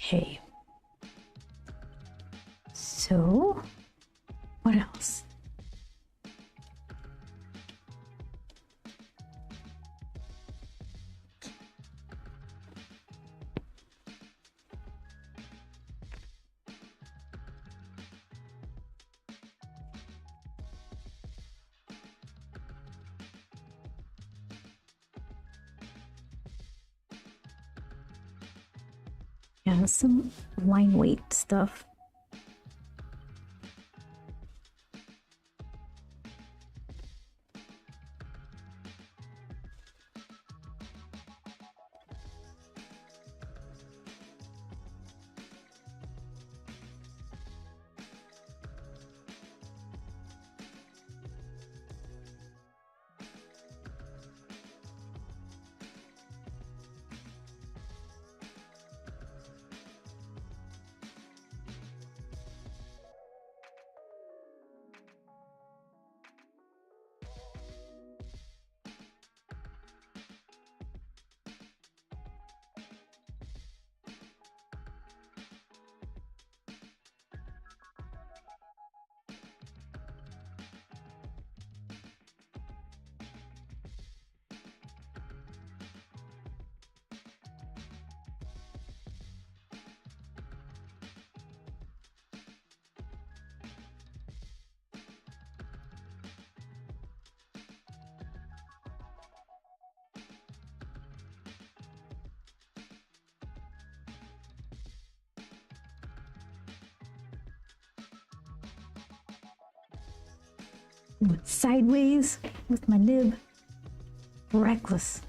Okay. So, what else? Yeah, some line weight stuff. Sideways with my nib. Reckless.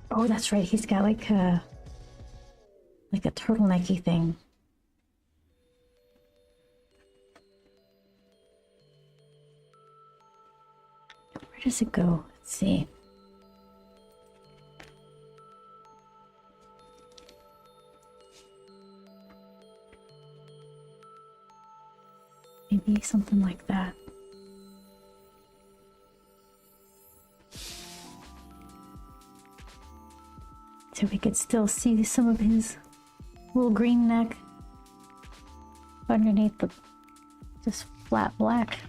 Oh, that's right. He's got like a turtlenecky thing. Where does it go? Let's see. Maybe something like that. So we could still see some of his little green neck underneath the just flat black.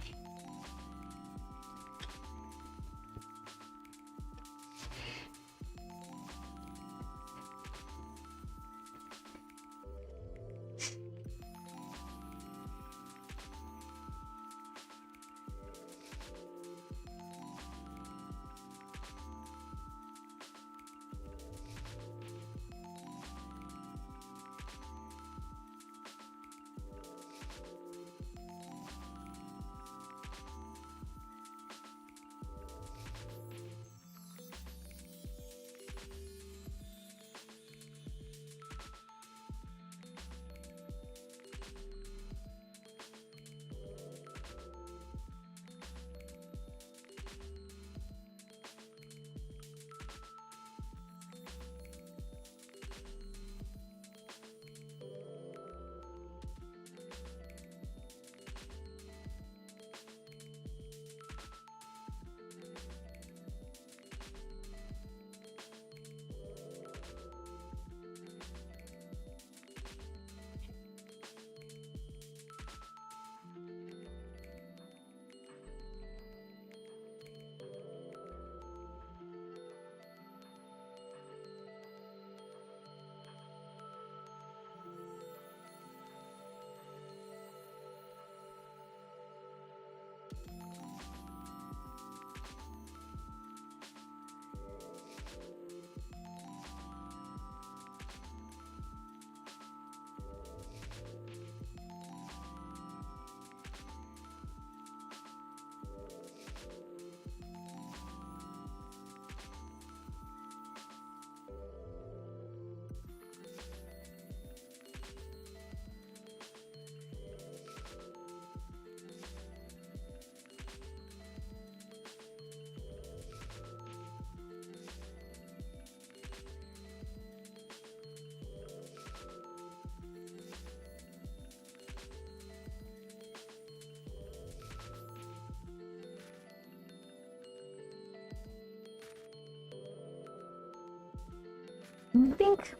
I think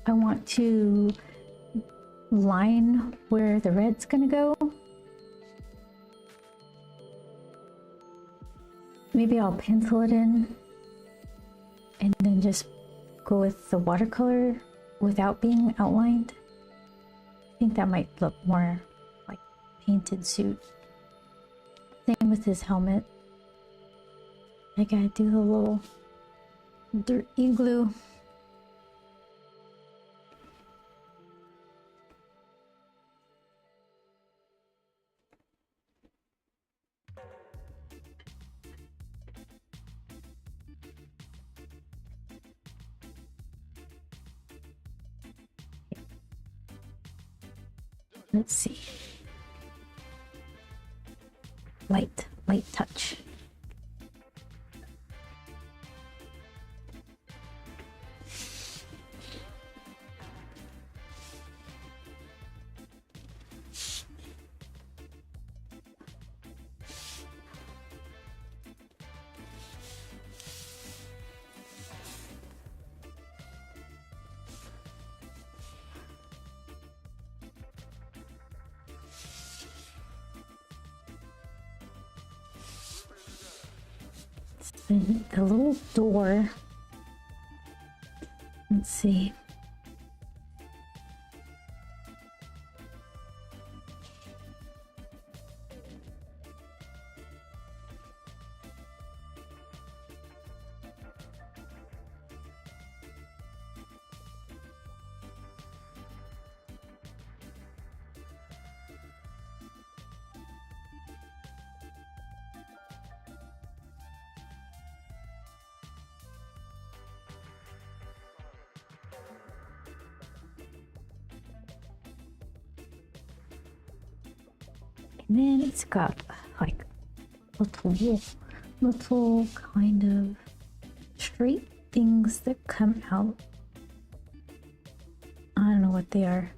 I want to line where the red's gonna go. Maybe I'll pencil it in and then just go with the watercolor without being outlined. think that might look more like painted suit. Same with his helmet. I gotta do the little dirt igloo. Let's see. Light touch. And the little door. Let's see. And then it's got like little kind of straight things that come out. I don't know what they are.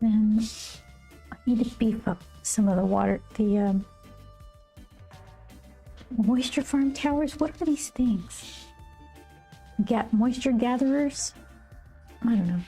And I need to beef up some of the moisture farm towers. What are these things? Moisture gatherers? I don't know.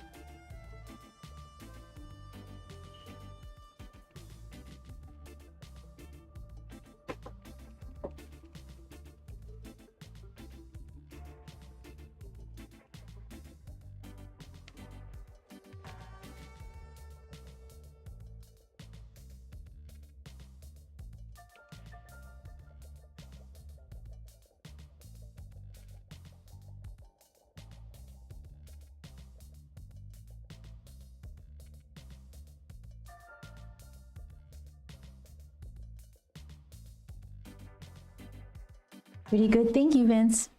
Pretty good. Thank you, Vince.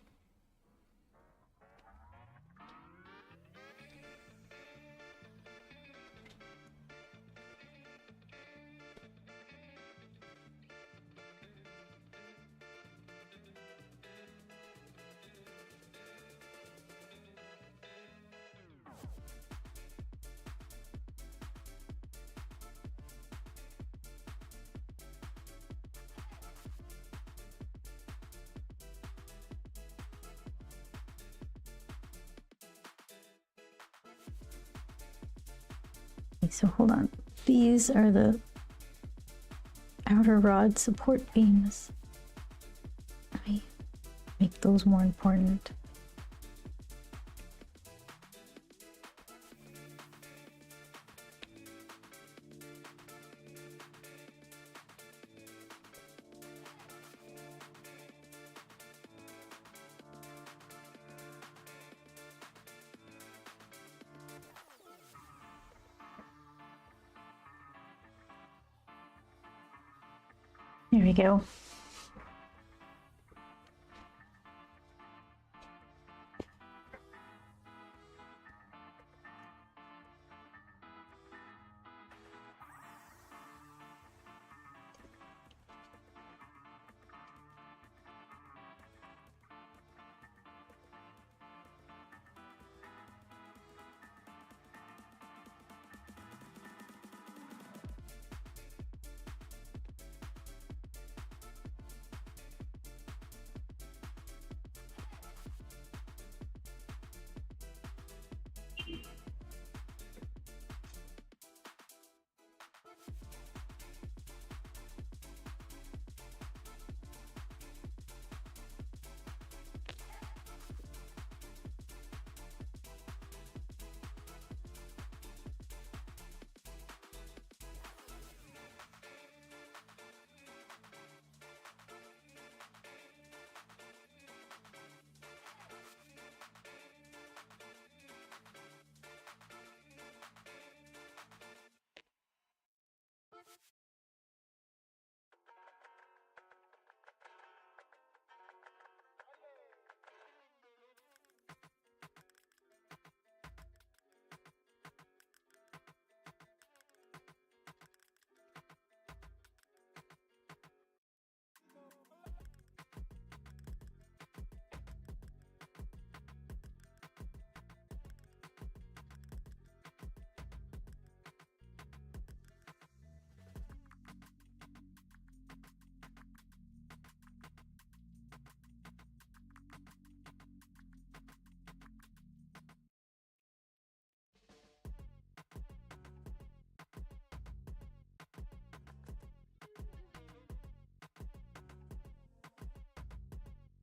Okay, so hold on. These are the outer rod support beams. Let me make those more important. There we go.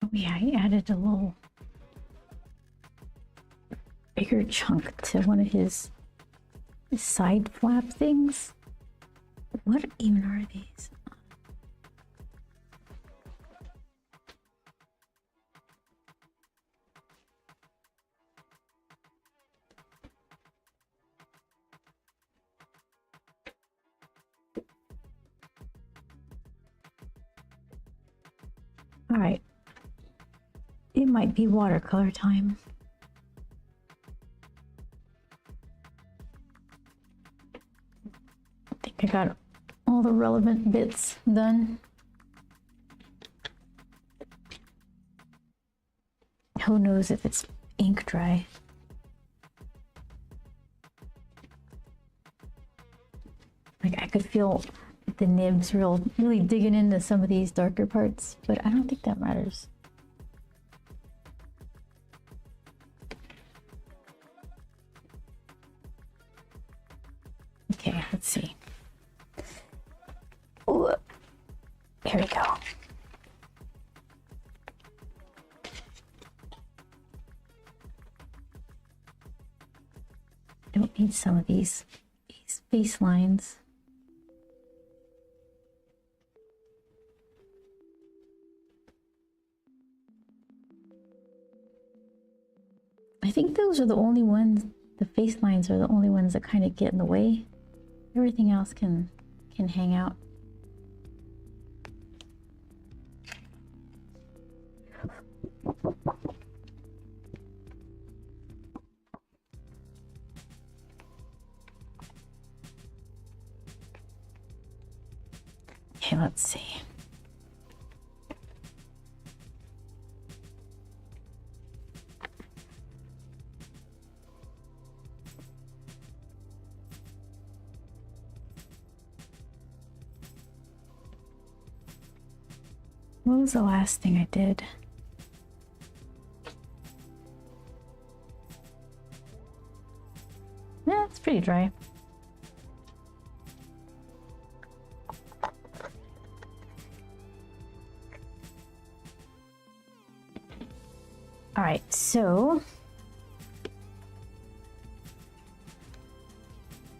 Oh yeah, I added a little bigger chunk to one of his side flap things. What even are these? All right. It might be watercolor time. I think I got all the relevant bits done. Who knows if it's ink dry? Like I could feel the nibs really digging into some of these darker parts, but I don't think that matters. Okay, let's see. Ooh, here we go. Don't need some of these face lines. I think those are the only ones, the face lines are the only ones that kind of get in the way. Everything else can hang out. Okay, let's see. What was the last thing I did? Yeah, it's pretty dry. All right, so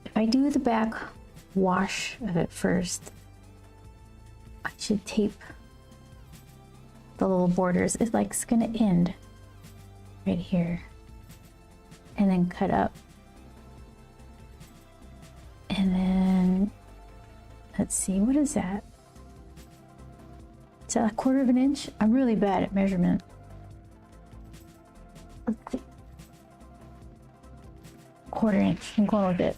if I do the back wash of it first, I should tape the little borders. It's like it's gonna end right here and then cut up. And then let's see, what is that? Is that 1/4 of an inch? I'm really bad at measurement. Let's see. 1/4 inch, I'm going with it.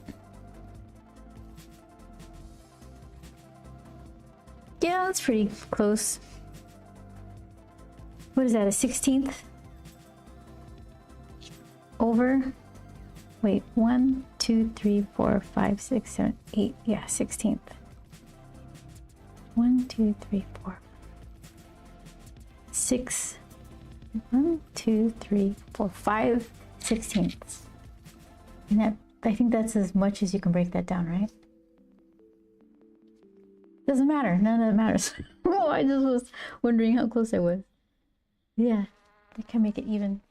Yeah, that's pretty close. What is that, a 1/16? Over, wait, 1, 2, 3, 4, 5, 6, 7, 8, yeah, 1/16. 1, 2, 3, 4, 6, 1, 2, 3, 4, 5/16. And that, I think that's as much as you can break that down, right? Doesn't matter, none of that matters. Oh, I just was wondering how close I was. Yeah, I can make it even.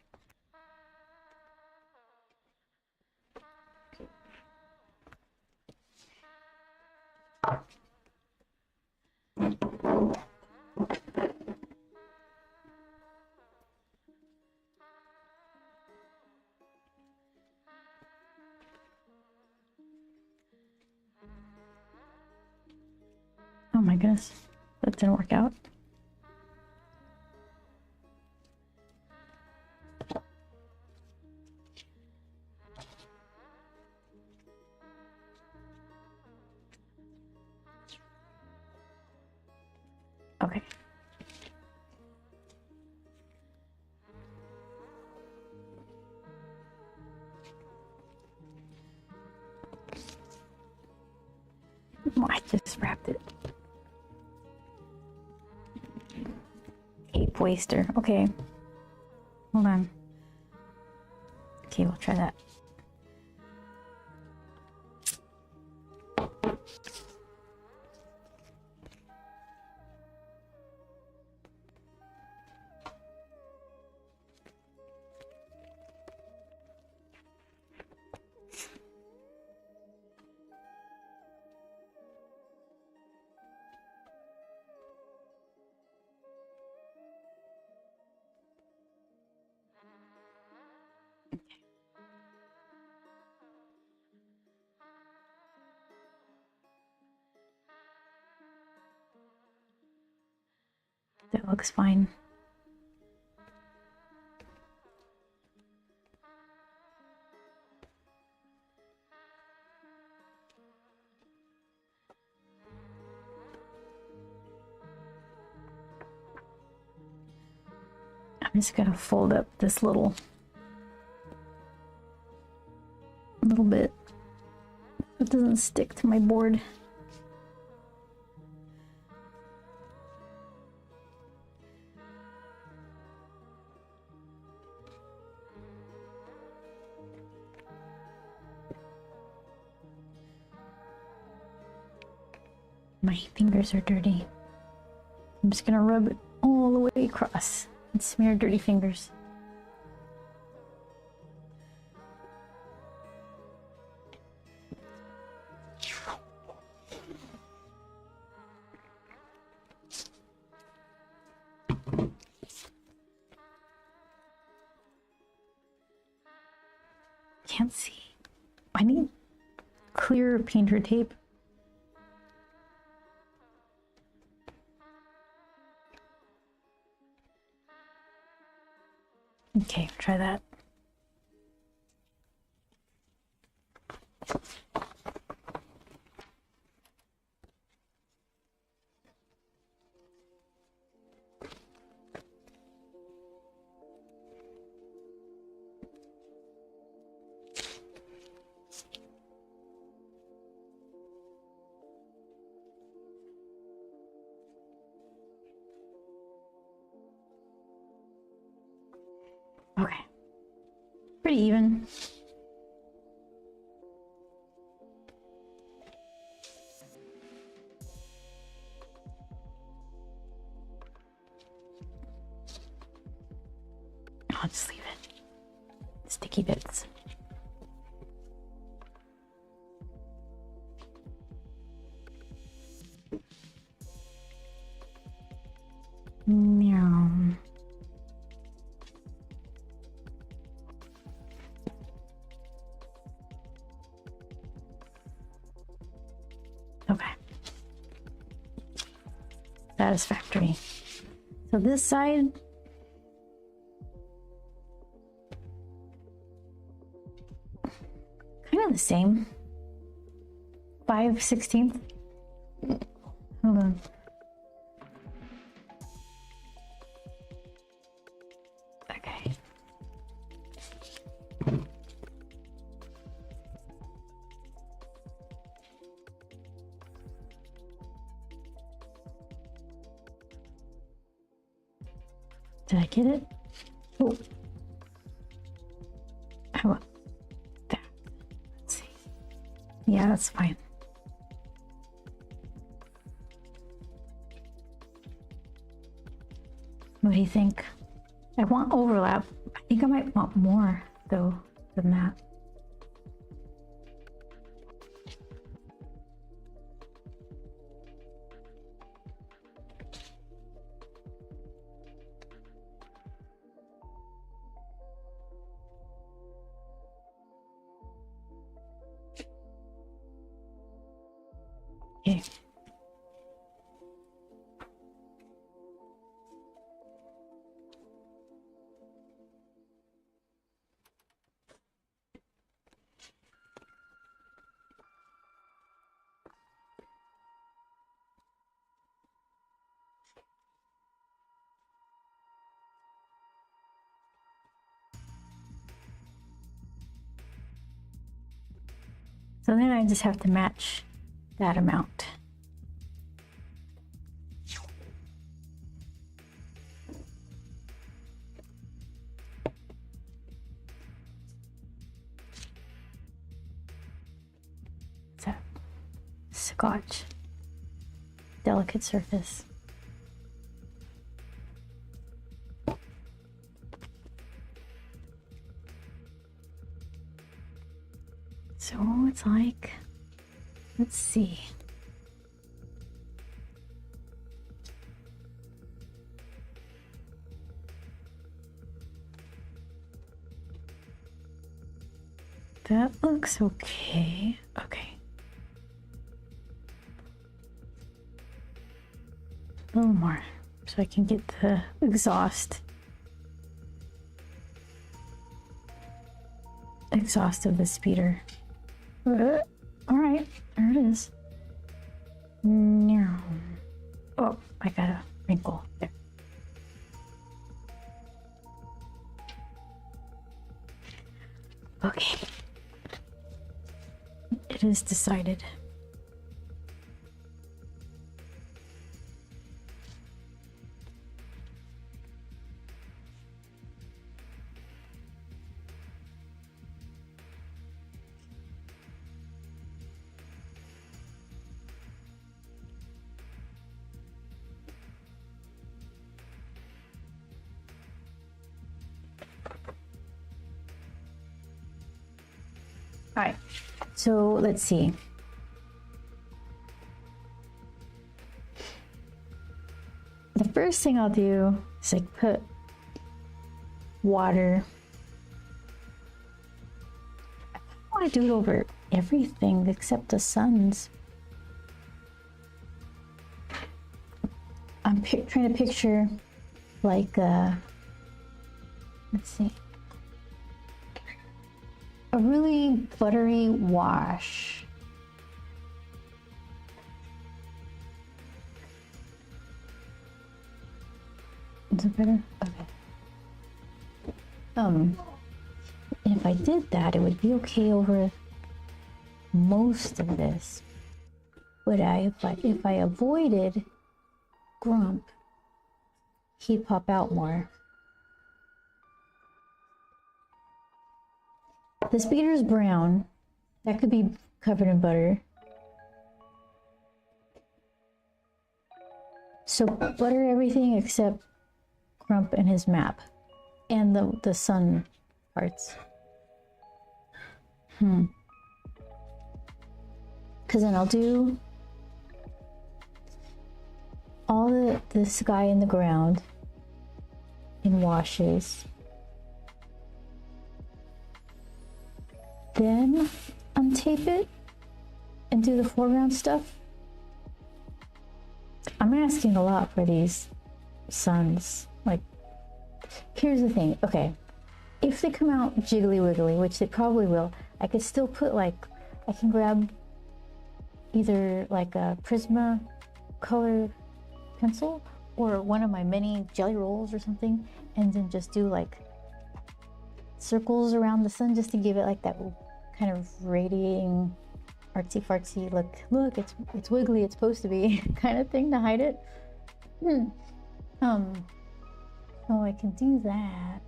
Oh my goodness, that didn't work out. Okay. Oh, I just wrapped it. Tape waster. Okay. Hold on. Okay, we'll try that. That looks fine. I'm just gonna fold up this little bit. It doesn't stick to my board. My fingers are dirty. I'm just gonna rub it all the way across and smear dirty fingers. Can't see. I need clear painter tape. Okay, try that. Okay. Pretty even. I'll just leave it. Sticky bits. Meow. Okay. Satisfactory. So this side, kind of the same. 5/16. Hold on. Okay. Did I get it? Oh. How about that? Let's see. Yeah, that's fine. What do you think? I want overlap. I think I might want more, though, than that. Okay. So then I just have to match that amount. What's that? Scotch. Delicate surface. So it's like, let's see. That looks okay. Okay. A little more so I can get the exhaust of the speeder. All right, there it is. Oh, I got a wrinkle there. Okay. It is decided. All right, so let's see. The first thing I'll do is like put water. I want to do it over everything except the suns. I'm trying to picture like Let's see. A really buttery wash. Is it better? Okay. And if I did that, it would be okay over most of this. But if I avoided grump, he'd pop out more. This beater is brown. That could be covered in butter. So butter everything except grump and his map. And the sun parts. Because then I'll do all the sky in the ground in washes. Then untape it and do the foreground stuff. I'm asking a lot for these suns. Like, here's the thing. Okay, if they come out jiggly wiggly, which they probably will, I could still put like, I can grab either like a Prisma color pencil or one of my mini jelly rolls or something, and then just do like circles around the sun just to give it like that kind of radiating artsy fartsy look, it's wiggly, it's supposed to be kind of thing to hide it. So I can do that.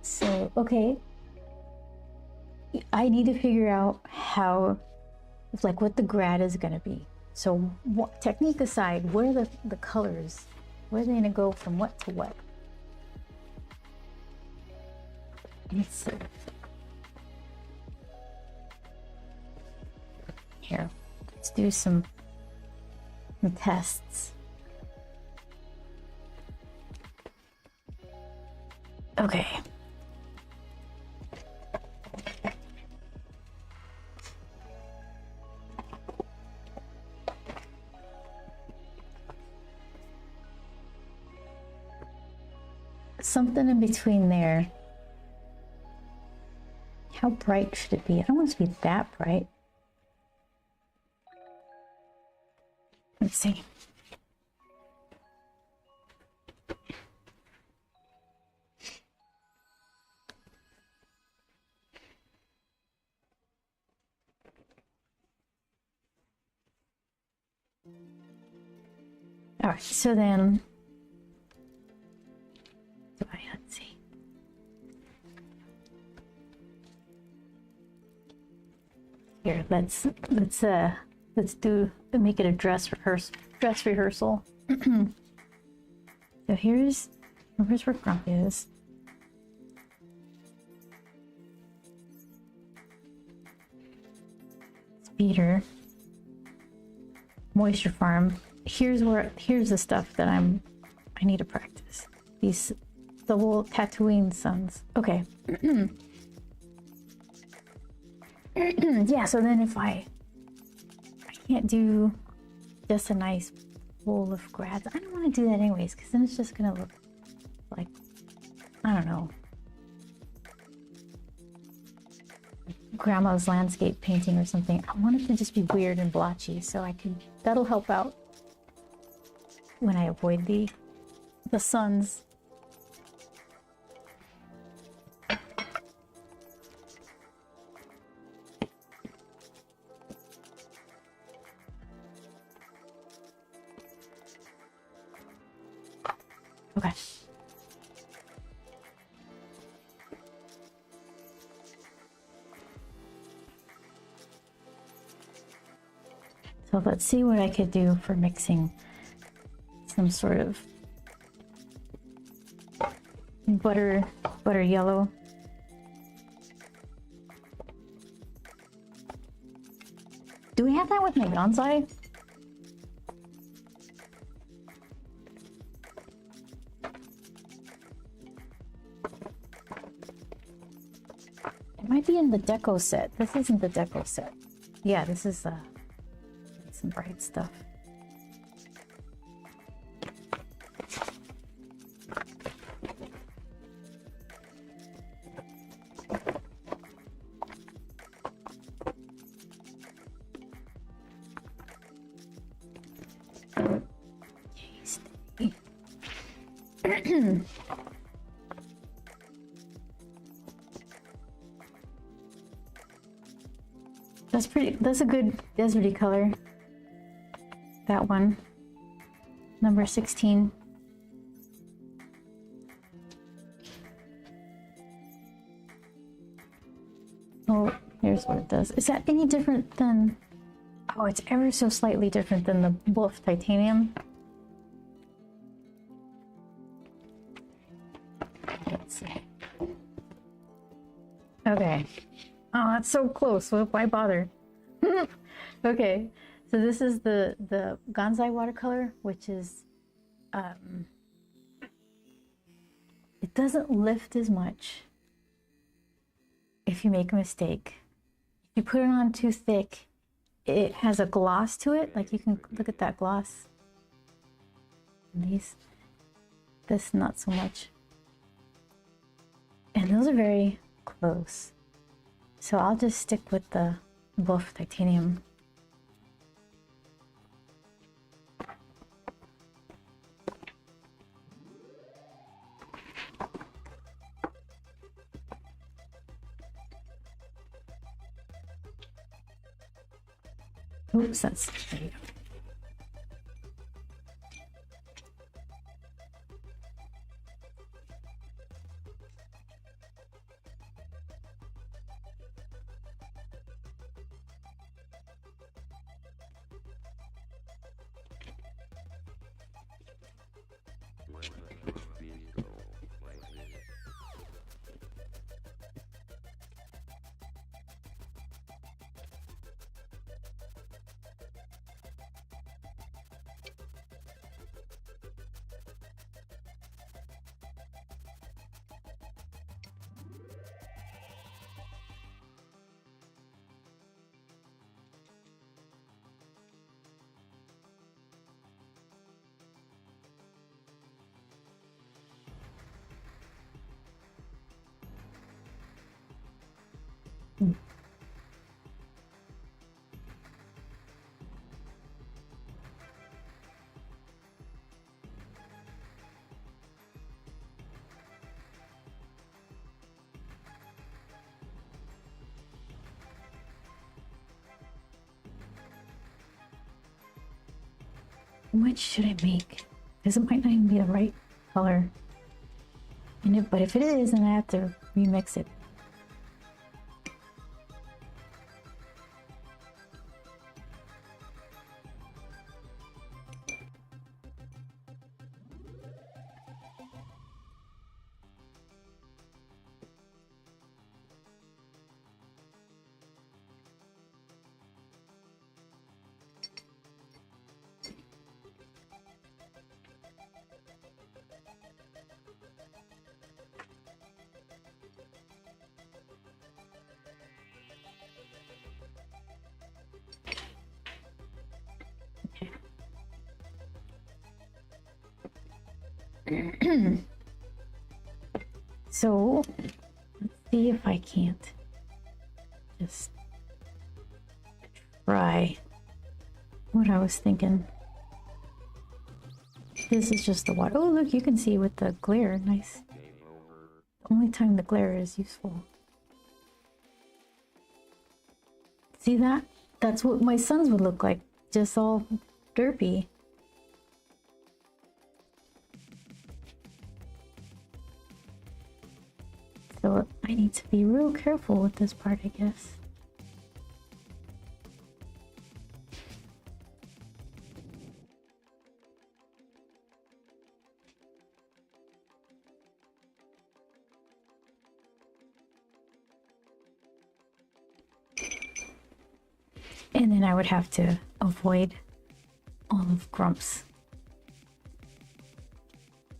So okay, I need to figure out how, like, what the grad is going to be. So what, technique aside, where are the colors, where are they going to go from what to what? Let's see. Here, let's do some tests. Okay. Something in between there. How bright should it be? I don't want it to be that bright. Let's see. All right, so then, let's see. Here, let's make it a dress rehearsal. So here's where grump is. Speeder, moisture farm. Here's the stuff that I need to practice. These double Tatooine suns. Okay. Yeah, so then if I can't do just a nice bowl of grads, I don't want to do that anyways, because then it's just gonna look like, I don't know, grandma's landscape painting or something. I want it to just be weird and blotchy, so that'll help out when I avoid the suns. Okay. So let's see what I could do for mixing some sort of butter yellow. Do we have that with my bonsai? It might be in the deco set. This isn't the deco set. Yeah, this is some bright stuff. That's pretty, that's a good deserty color. That one. Number 16. Oh, here's what it does. Is that any different than... Oh, it's ever so slightly different than the Wolf Titanium. Let's see. Okay. Oh, that's so close. Why bother? Okay, so this is the Ganzai watercolor, which is it doesn't lift as much if you make a mistake. If you put it on too thick, it has a gloss to it. Like you can look at that gloss. And this not so much. And those are very close. So I'll just stick with the Wolf Titanium. Oops, that's... There you go. Which should I make? Because it might not even be the right color. But if it is, then I have to remix it. So let's see if I can't just try what I was thinking. This is just the water. Oh, look, you can see with the glare. Nice. The only time the glare is useful. See that? That's what my sons would look like. Just all derpy. So I need to be real careful with this part, I guess. And then I would have to avoid all of Grump's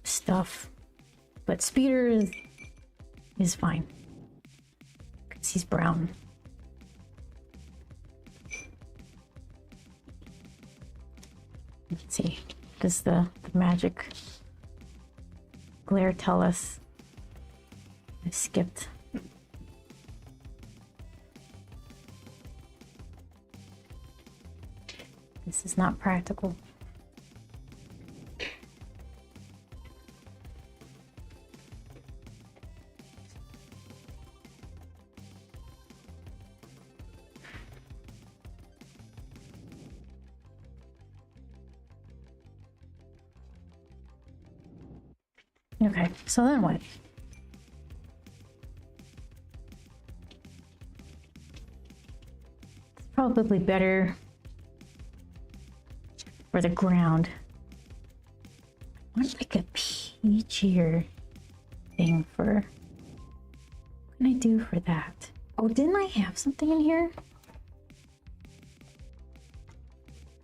stuff. But Speeder is fine. Because he's brown. Let's see. Does the magic glare tell us? I skipped. This is not practical. Okay, so then what? It's probably better for the ground. I want like a peachier thing for, what can I do for that? Oh, didn't I have something in here?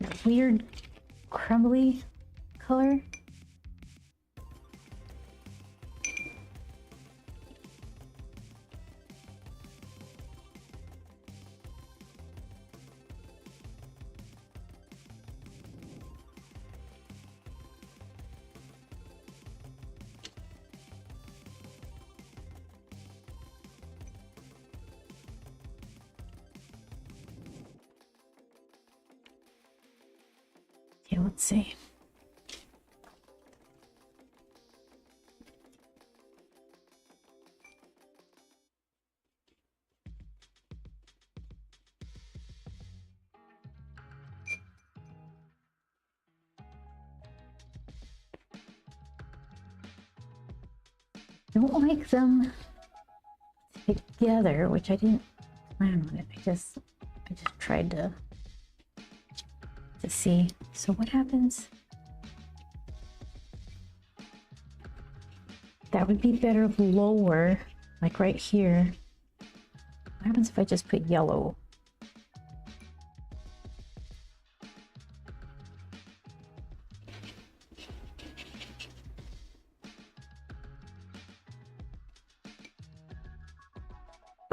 That weird crumbly color. Okay, let's see. Don't like them together, which I didn't plan on it. I just tried to see. So what happens? That would be better lower, like right here. What happens if I just put yellow?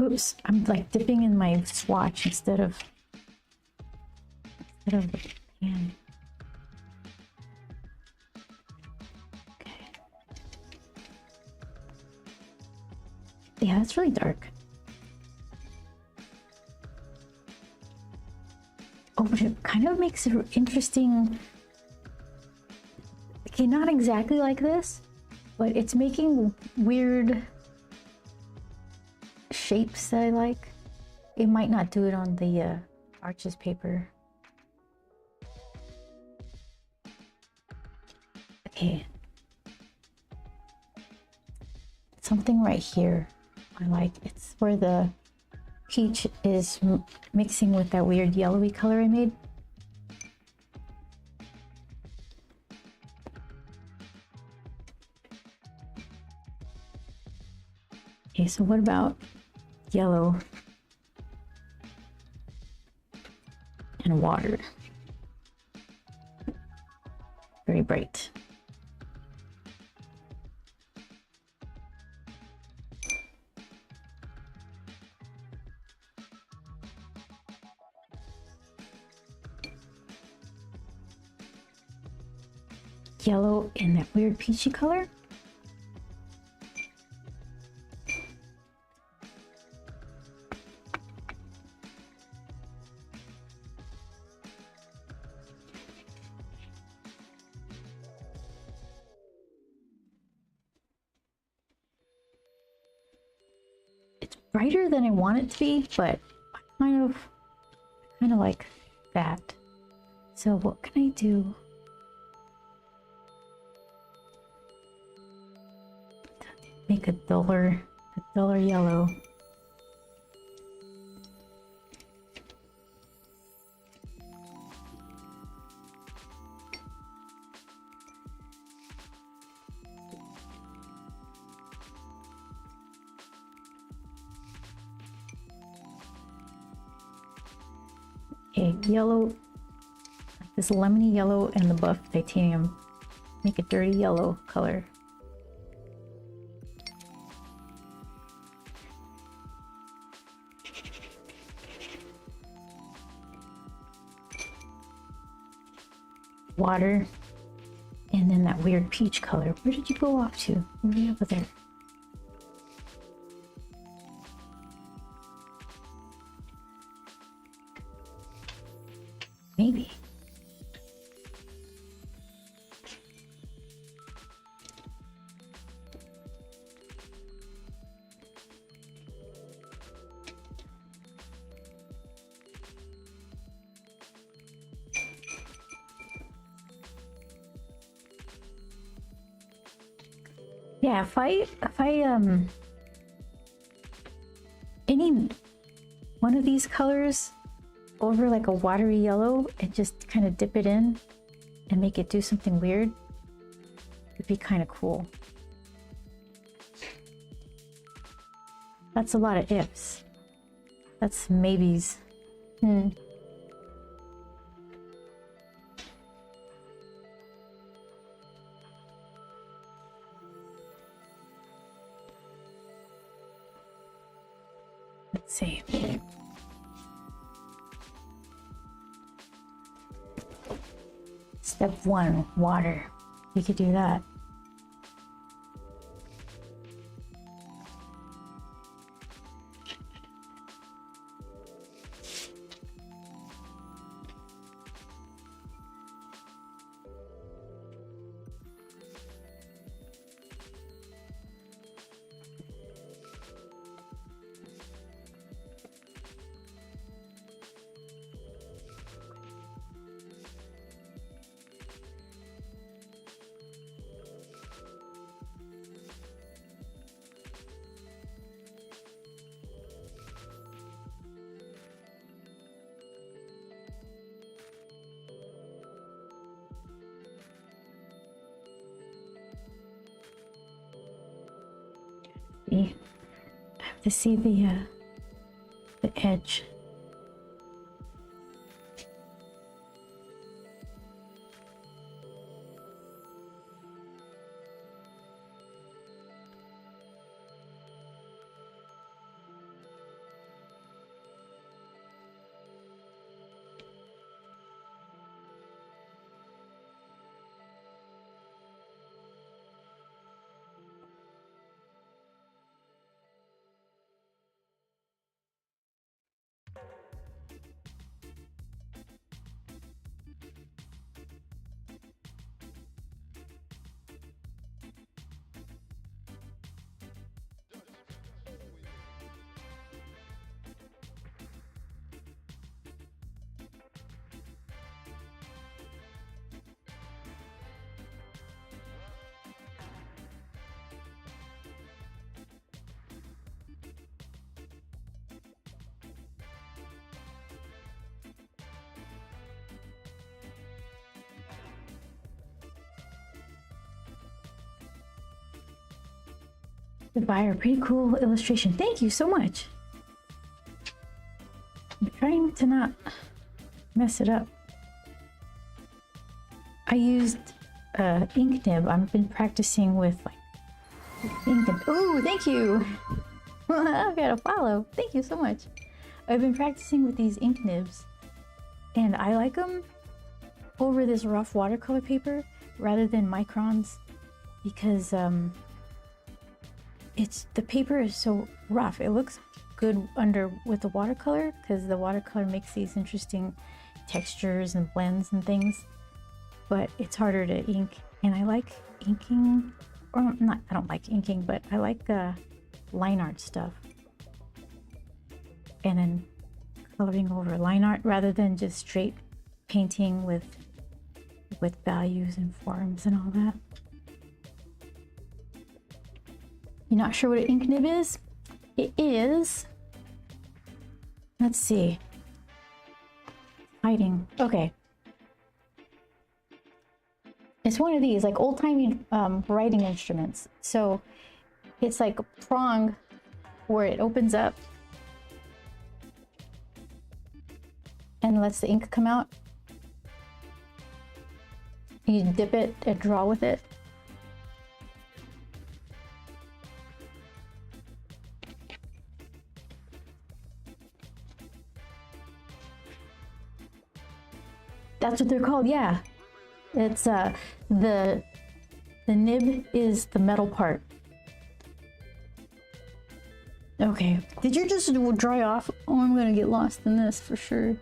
Oops, I'm like dipping in my swatch instead of the pan. Okay. Yeah, it's really dark. Oh, but it kind of makes it interesting. Okay, not exactly like this, but it's making weird shapes that I like. It might not do it on the arches paper. Okay. Something right here I like. It's where the peach is mixing with that weird yellowy color I made. Okay, so what about yellow and water? Very bright. Yellow in that weird peachy color. It's brighter than I want it to be, but I kind of like that. So what can I do? Make a duller yellow. Okay, yellow, like this lemony yellow and the buff titanium. Make a dirty yellow color. Water, and then that weird peach color. Where did you go off to? Where are you over there? Maybe. Yeah, if I any one of these colors over like a watery yellow and just kind of dip it in and make it do something weird, it'd be kind of cool. That's a lot of ifs. That's maybes. Let's see. Step 1, water. You could do that. I have to see the edge. The buyer, pretty cool illustration. Thank you so much. I'm trying to not mess it up. I used ink nib. I've been practicing with like ink nib. Ooh, thank you. I've got a follow. Thank you so much. I've been practicing with these ink nibs, and I like them over this rough watercolor paper rather than microns because the paper is so rough. It looks good under with the watercolor because the watercolor makes these interesting textures and blends and things, but it's harder to ink. And I like inking, or not, I don't like inking, but I like line art stuff and then coloring over line art rather than just straight painting with values and forms and all that. You're not sure what an ink nib is? It is, let's see, hiding. Okay. It's one of these like old-timey writing instruments. So it's like a prong where it opens up and lets the ink come out. You dip it and draw with it. That's what they're called, yeah. It's the nib is the metal part. Okay, did you just dry off? Oh, I'm gonna get lost in this for sure.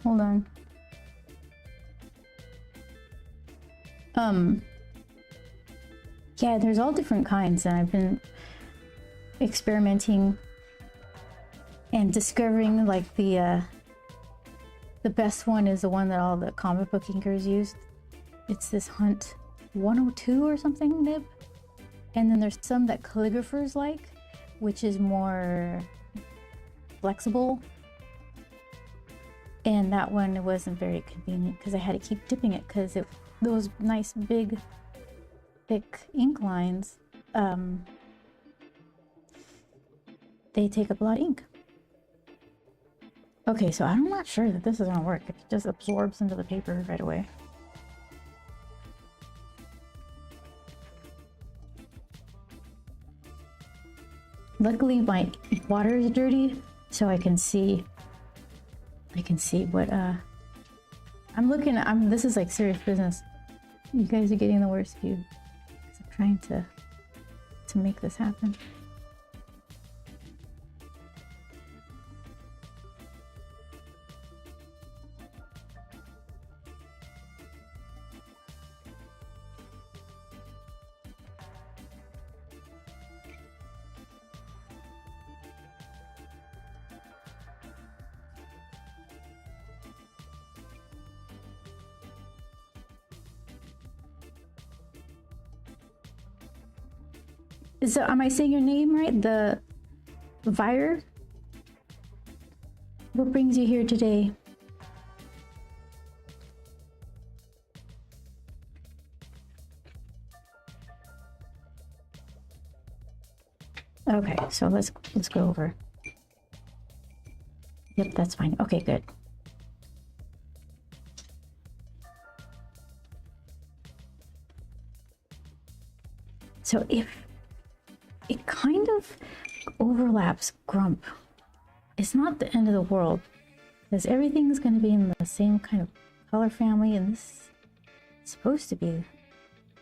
Hold on. Yeah, there's all different kinds, and I've been experimenting and discovering like the best one is the one that all the comic book inkers used. It's this Hunt 102 or something nib. And then there's some that calligraphers like, which is more flexible. And that one wasn't very convenient because I had to keep dipping it because those nice big thick ink lines, they take up a lot of ink. Okay, so I'm not sure that this is gonna work. It just absorbs into the paper right away. Luckily my water is dirty, so I can see what this is like serious business. You guys are getting the worst view. I'm trying to make this happen. Am I saying your name right? The Vire? What brings you here today? Okay, so let's go over. Yep, that's fine. Okay, good. So if it kind of overlaps grump, it's not the end of the world, because everything's going to be in the same kind of color family, and this is supposed to be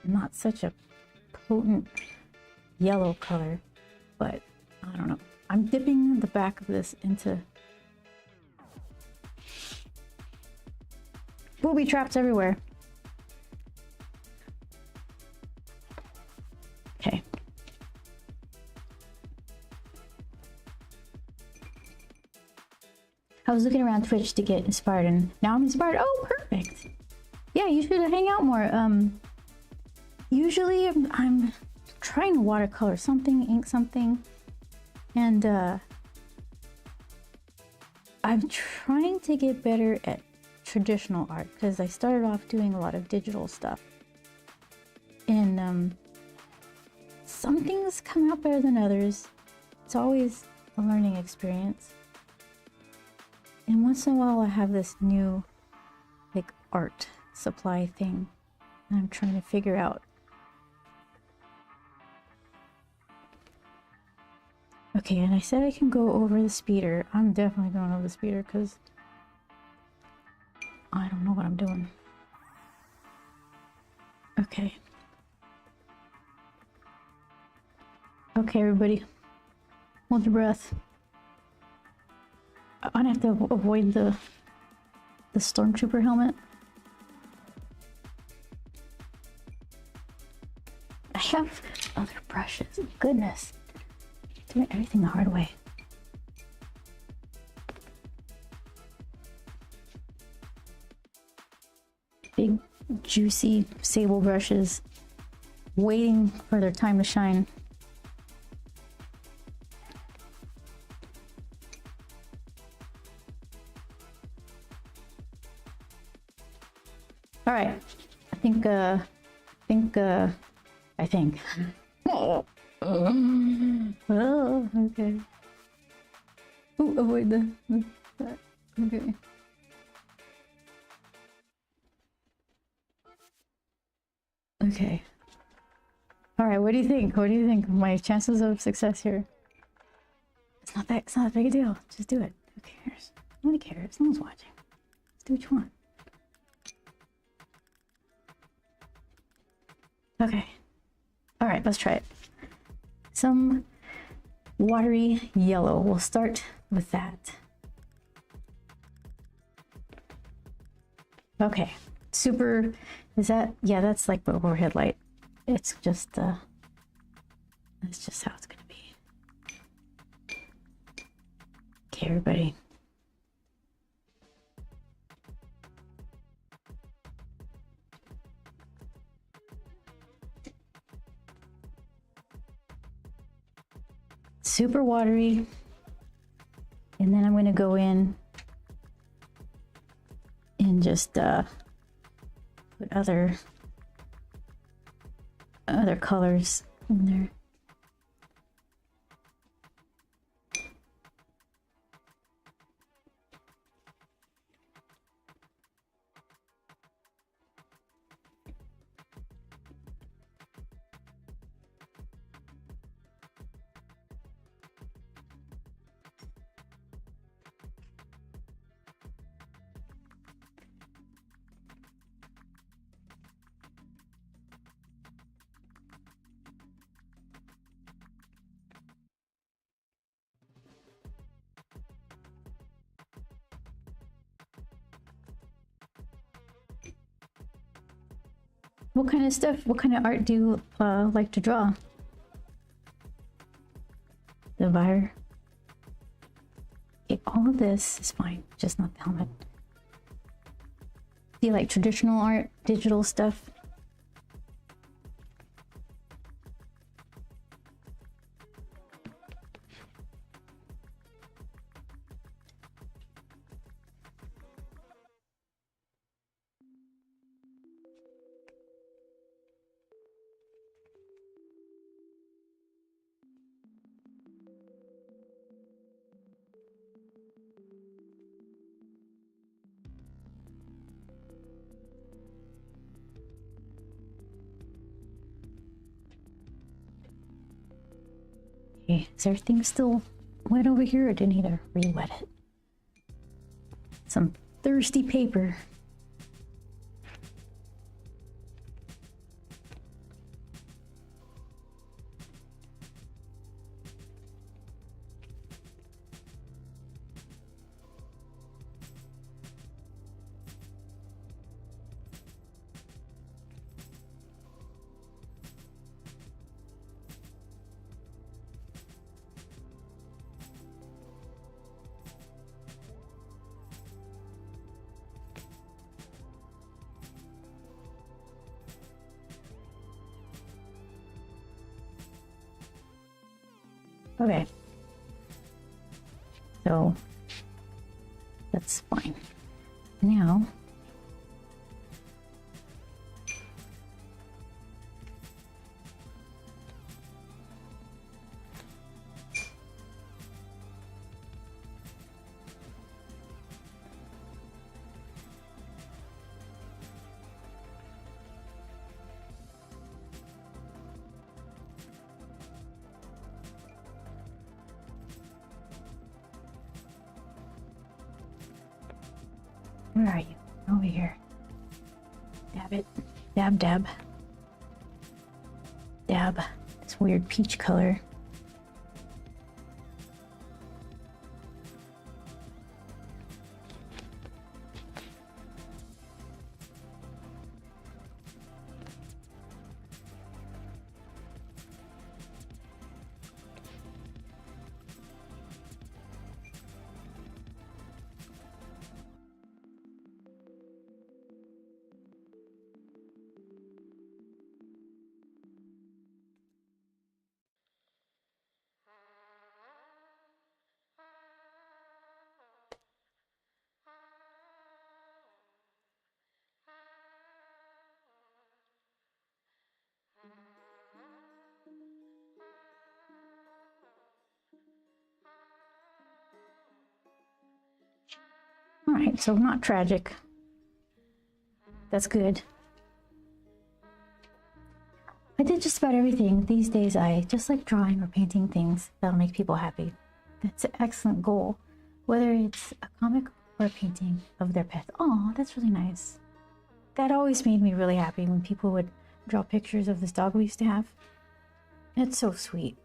not such a potent yellow color, but I don't know. I'm dipping the back of this into booby traps everywhere. Okay. I was looking around Twitch to get inspired, and now I'm inspired. Oh, perfect. Yeah, you should hang out more. Usually I'm trying to watercolor something, ink something, and I'm trying to get better at traditional art because I started off doing a lot of digital stuff, and some things come out better than others. It's always a learning experience. And once in a while I have this new like art supply thing and I'm trying to figure out. Okay, and I said I can go over the speeder. I'm definitely going over the speeder because I don't know what I'm doing. Okay. Okay, everybody. Hold your breath. I'm gonna have to avoid the stormtrooper helmet. I have other brushes. Goodness. Doing everything the hard way. Big, juicy sable brushes waiting for their time to shine. All right, I think. Oh, okay. Ooh, avoid that. Okay. Okay. All right, what do you think? What do you think? My chances of success here? It's not that big a deal. Just do it. Who cares? Nobody cares. No one's watching. Just do what you want. Okay. All right, let's try it. Some watery yellow. We'll start with that. Okay. Super. Is that? Yeah, that's like the overhead light. It's just that's just how it's gonna be. Okay, everybody. super watery. And then I'm going to go in and just put other colors in there. What kind of stuff, what kind of art do you like to draw? The wire. Okay, all of this is fine, just not the helmet. Do you like traditional art, digital stuff? Okay, is everything still wet over here, or do I need to re-wet it? Some thirsty paper. Okay, so that's fine. Now, where are you? Over here. Dab it. Dab, dab. Dab. This weird peach color. All right, so not tragic. That's good. I did just about everything. These days, I just like drawing or painting things that'll make people happy. That's an excellent goal. Whether it's a comic or a painting of their pet. Oh, that's really nice. That always made me really happy when people would draw pictures of this dog we used to have. It's so sweet.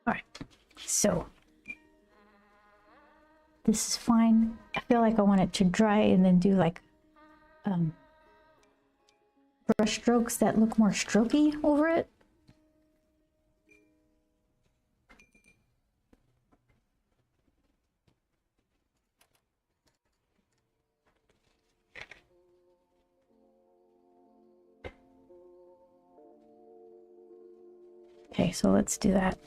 All right, so this is fine. I feel like I want it to dry and then do like brush strokes that look more strokey over it. Okay, so let's do that.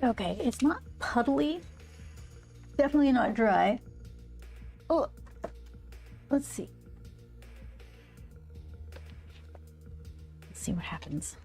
Okay, it's not puddly. Definitely not dry. Oh, let's see. Let's see what happens.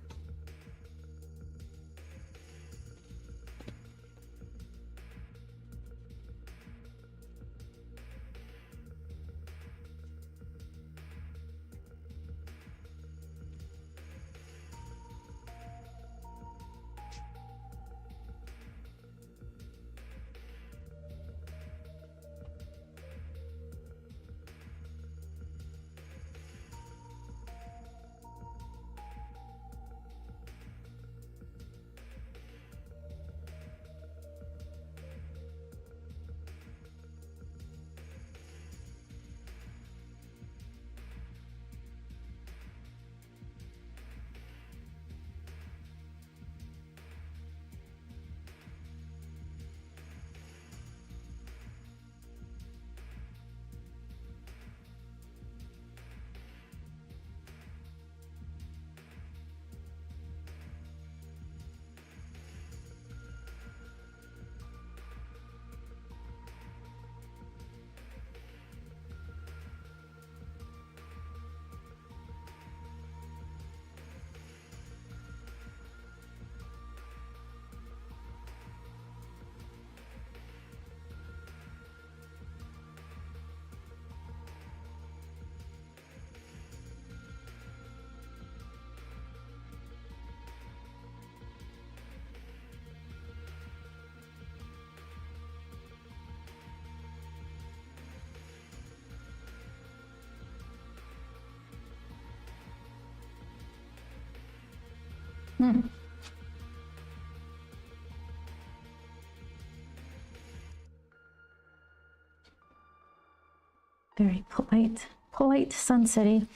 Very polite, polite sunsetty.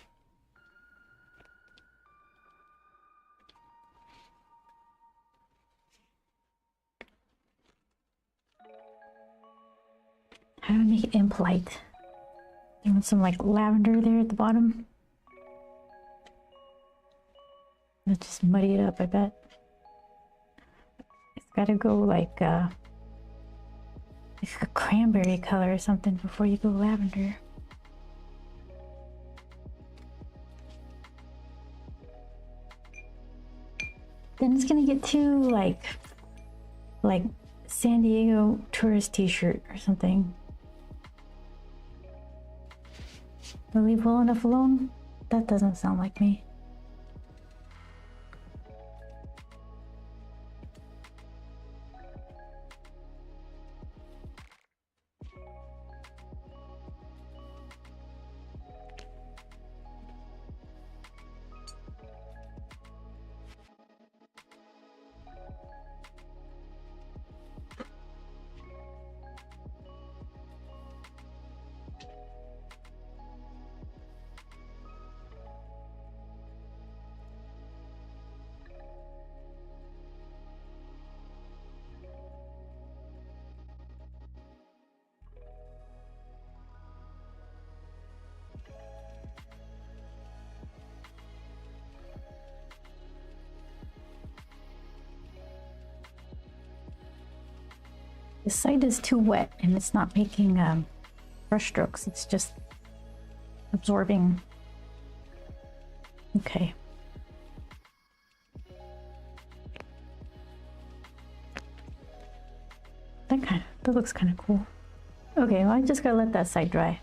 How do I make it impolite? You want some like lavender there at the bottom? Let's just muddy it up, I bet. It's gotta go like a cranberry color or something before you go lavender. Then it's gonna get too like San Diego tourist t-shirt or something. We'll leave well enough alone? That doesn't sound like me. The site is too wet and it's not making brush strokes, it's just absorbing. Okay. That looks kind of cool. Okay, well I just gotta let that side dry.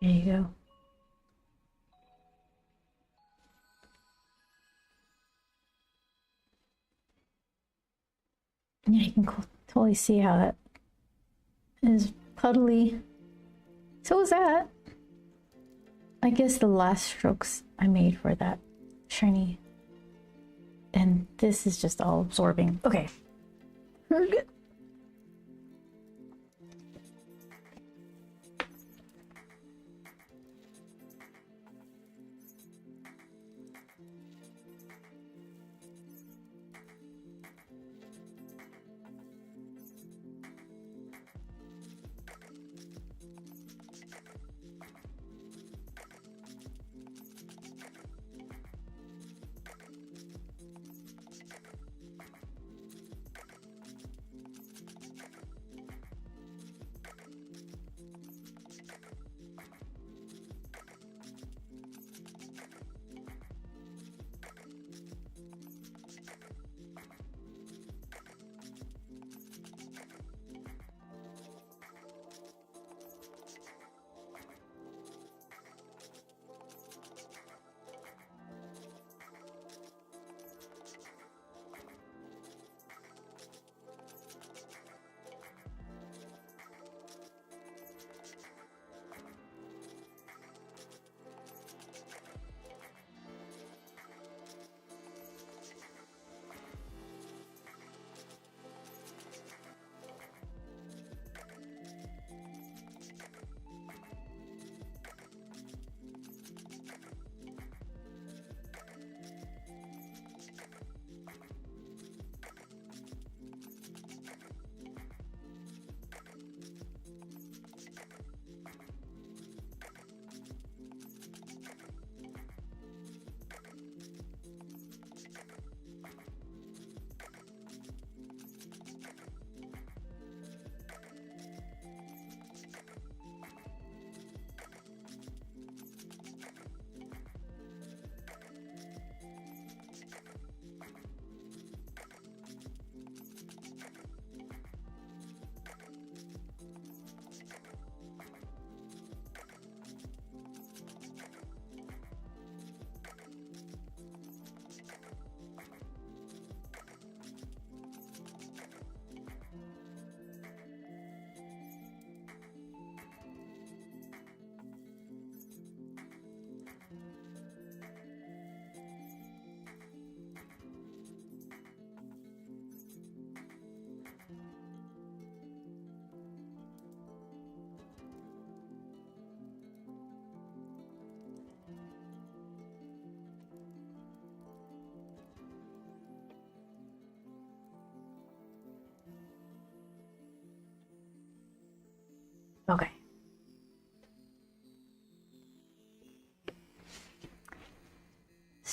There you go. Yeah, you can totally see how that is puddly. So is that. I guess the last strokes I made for that shiny. And this is just all absorbing. Okay. We're good.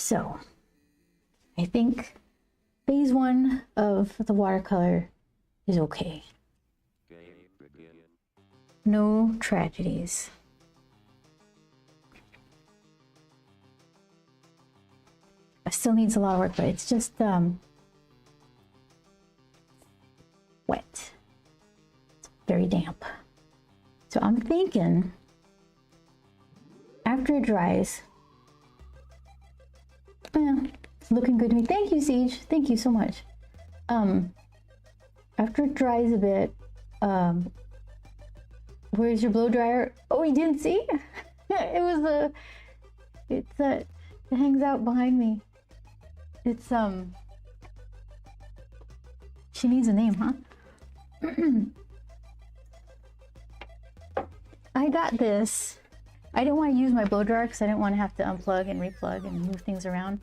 So I think phase 1 of the watercolor is okay. No tragedies. It still needs a lot of work, but it's just wet. It's very damp. So I'm thinking after it dries, it's looking good to me. Thank you, Siege. Thank you so much. After it dries a bit, where's your blow dryer? Oh, you didn't see? It hangs out behind me. It's she needs a name, huh? I got this. I didn't want to use my blow dryer because I didn't want to have to unplug and replug and move things around.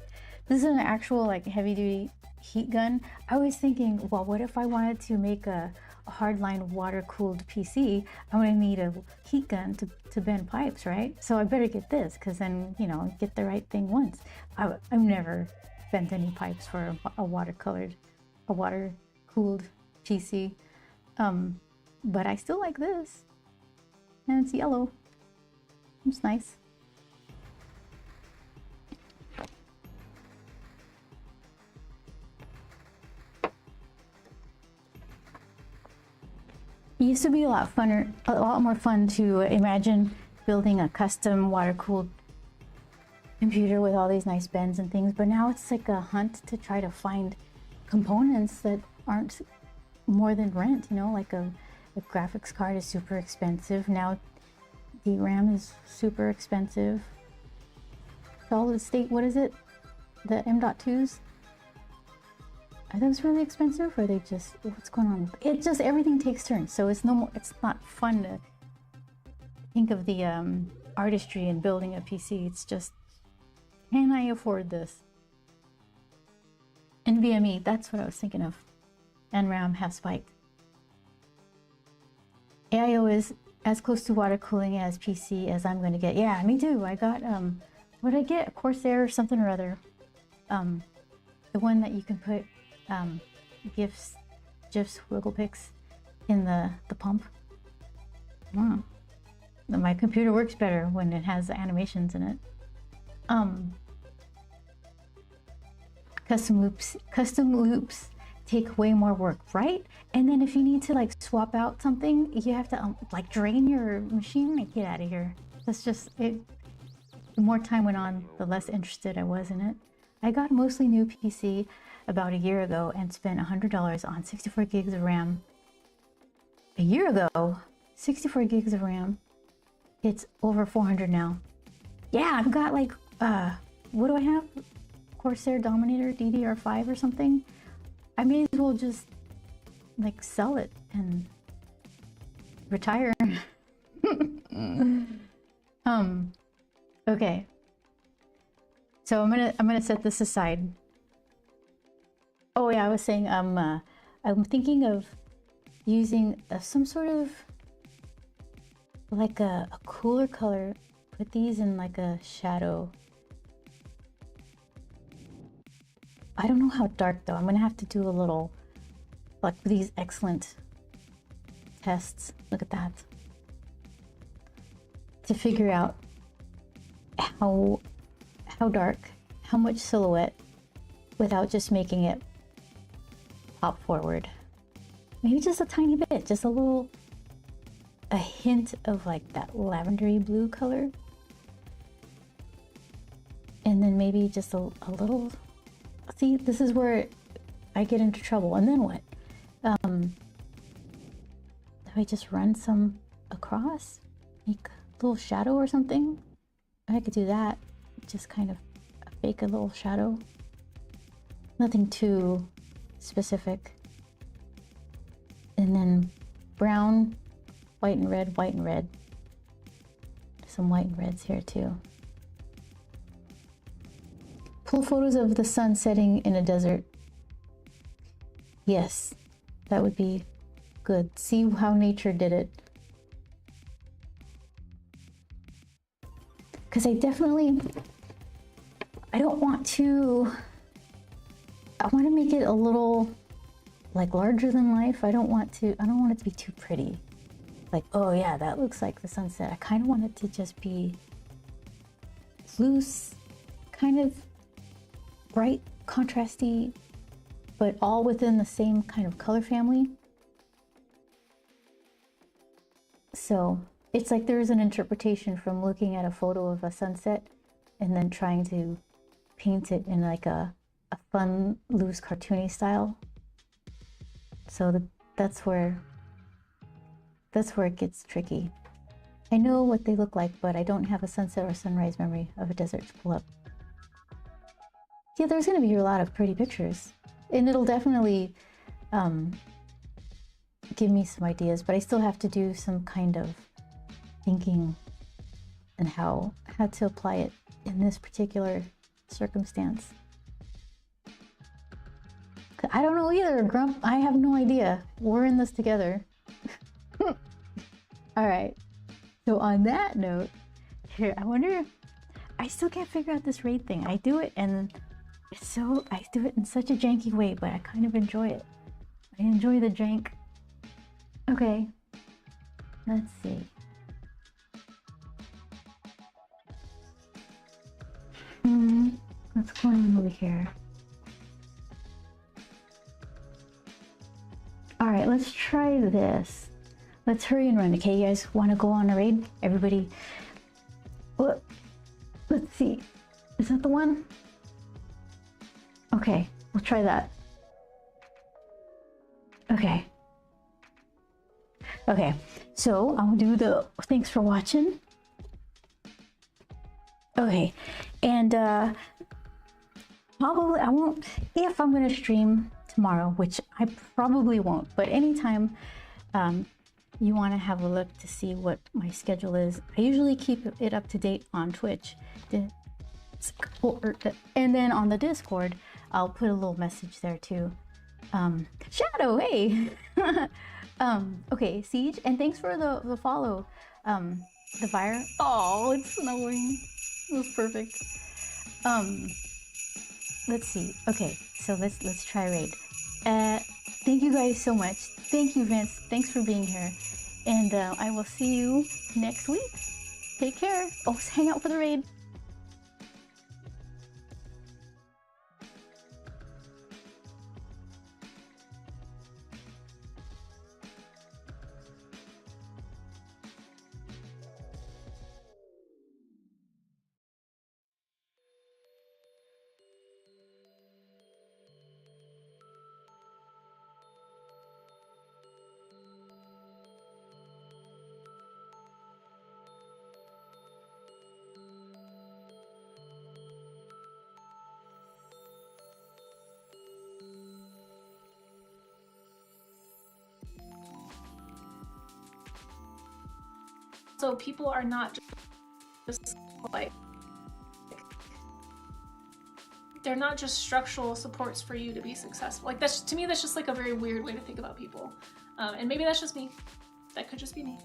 This is an actual like heavy duty heat gun. I was thinking, well, what if I wanted to make a hardline water cooled PC? I'm gonna need a heat gun to bend pipes, right? So I better get this because then, you know, get the right thing once. I've never bent any pipes for a water cooled PC. But I still like this. And it's yellow. It's nice. It used to be a lot more fun to imagine building a custom water-cooled computer with all these nice bends and things, but now it's like a hunt to try to find components that aren't more than rent, you know, like a graphics card is super expensive. Now DRAM is super expensive. Solid state, what is it? The M.2s? Are those really expensive, or are they just, what's going on? It just, everything takes turns, so it's not fun to think of the artistry in building a PC. It's just, can I afford this? NVMe, that's what I was thinking of. NRAM have spiked. AIO is as close to water cooling as PC as I'm going to get. Yeah, me too. I got, what did I get? Corsair or something or other. The one that you can put GIFs, wiggle pics in the pump. Wow. My computer works better when it has animations in it. Custom loops take way more work, right? And then if you need to like swap out something, you have to like drain your machine. Like, get out of here. That's just it. The more time went on, the less interested I was in it. I got a mostly new PC about a year ago and spent $100 on 64 gigs of RAM. A year ago, 64 gigs of RAM. It's over 400 now. Yeah, I've got like, what do I have? Corsair Dominator DDR5 or something. I may as well just like sell it and retire. Okay. So I'm gonna set this aside. Oh yeah, I was saying I'm thinking of using some sort of like a cooler color. Put these in like a shadow. I don't know how dark though. I'm gonna have to do a little, like these excellent tests. Look at that. To figure out how dark, how much silhouette without just making it pop forward. Maybe just a tiny bit, just a hint of like that lavendery blue color. And then maybe just a little, see, this is where I get into trouble. And then what? If I just run some across, make a little shadow or something, I could do that. Just kind of fake a little shadow. Nothing too specific. And then brown, white and red, white and red. Some white and reds here too. Pull photos of the sun setting in a desert. Yes, that would be good. See how nature did it. Because I I don't want to, I want to make it a little like larger than life. I don't want it to be too pretty. Like, oh yeah, that looks like the sunset. I kind of want it to just be loose, kind of bright, contrasty, but all within the same kind of color family. So it's like there's an interpretation from looking at a photo of a sunset and then trying to paint it in like a fun, loose, cartoony style. So that's where it gets tricky. I know what they look like, but I don't have a sunset or sunrise memory of a desert to pull up. Yeah, there's gonna be a lot of pretty pictures, and it'll definitely give me some ideas, but I still have to do some kind of thinking and how to apply it in this particular circumstance. I don't know either, Grump. I have no idea. We're in this together. All right. So on that note, here, I wonder, I still can't figure out this raid thing. I do it and I do it in such a janky way, but I kind of enjoy it. I enjoy the jank. Okay, let's see. What's going on over here? All right, let's try this. Let's hurry and run. Okay, you guys want to go on a raid? Everybody, what? Let's see. Is that the one? Okay, we'll try that. Okay. Okay, so I'll do the thanks for watching. Okay, and probably I won't, if I'm gonna stream tomorrow, which I probably won't, but anytime you want to have a look to see what my schedule is, I usually keep it up to date on Twitch, and then on the Discord I'll put a little message there too. Shadow, hey. Okay, Siege, and thanks for the follow. The fire. Oh, it's snowing. It was perfect. Let's see. Okay, so let's try raid. Thank you guys so much. Thank you, Vince. Thanks for being here. And I will see you next week. Take care. Oh, hang out for the raid. So people are not just like, they're not just structural supports for you to be successful. Like, that's, to me, that's just like a very weird way to think about people. And maybe that's just me. That could just be me.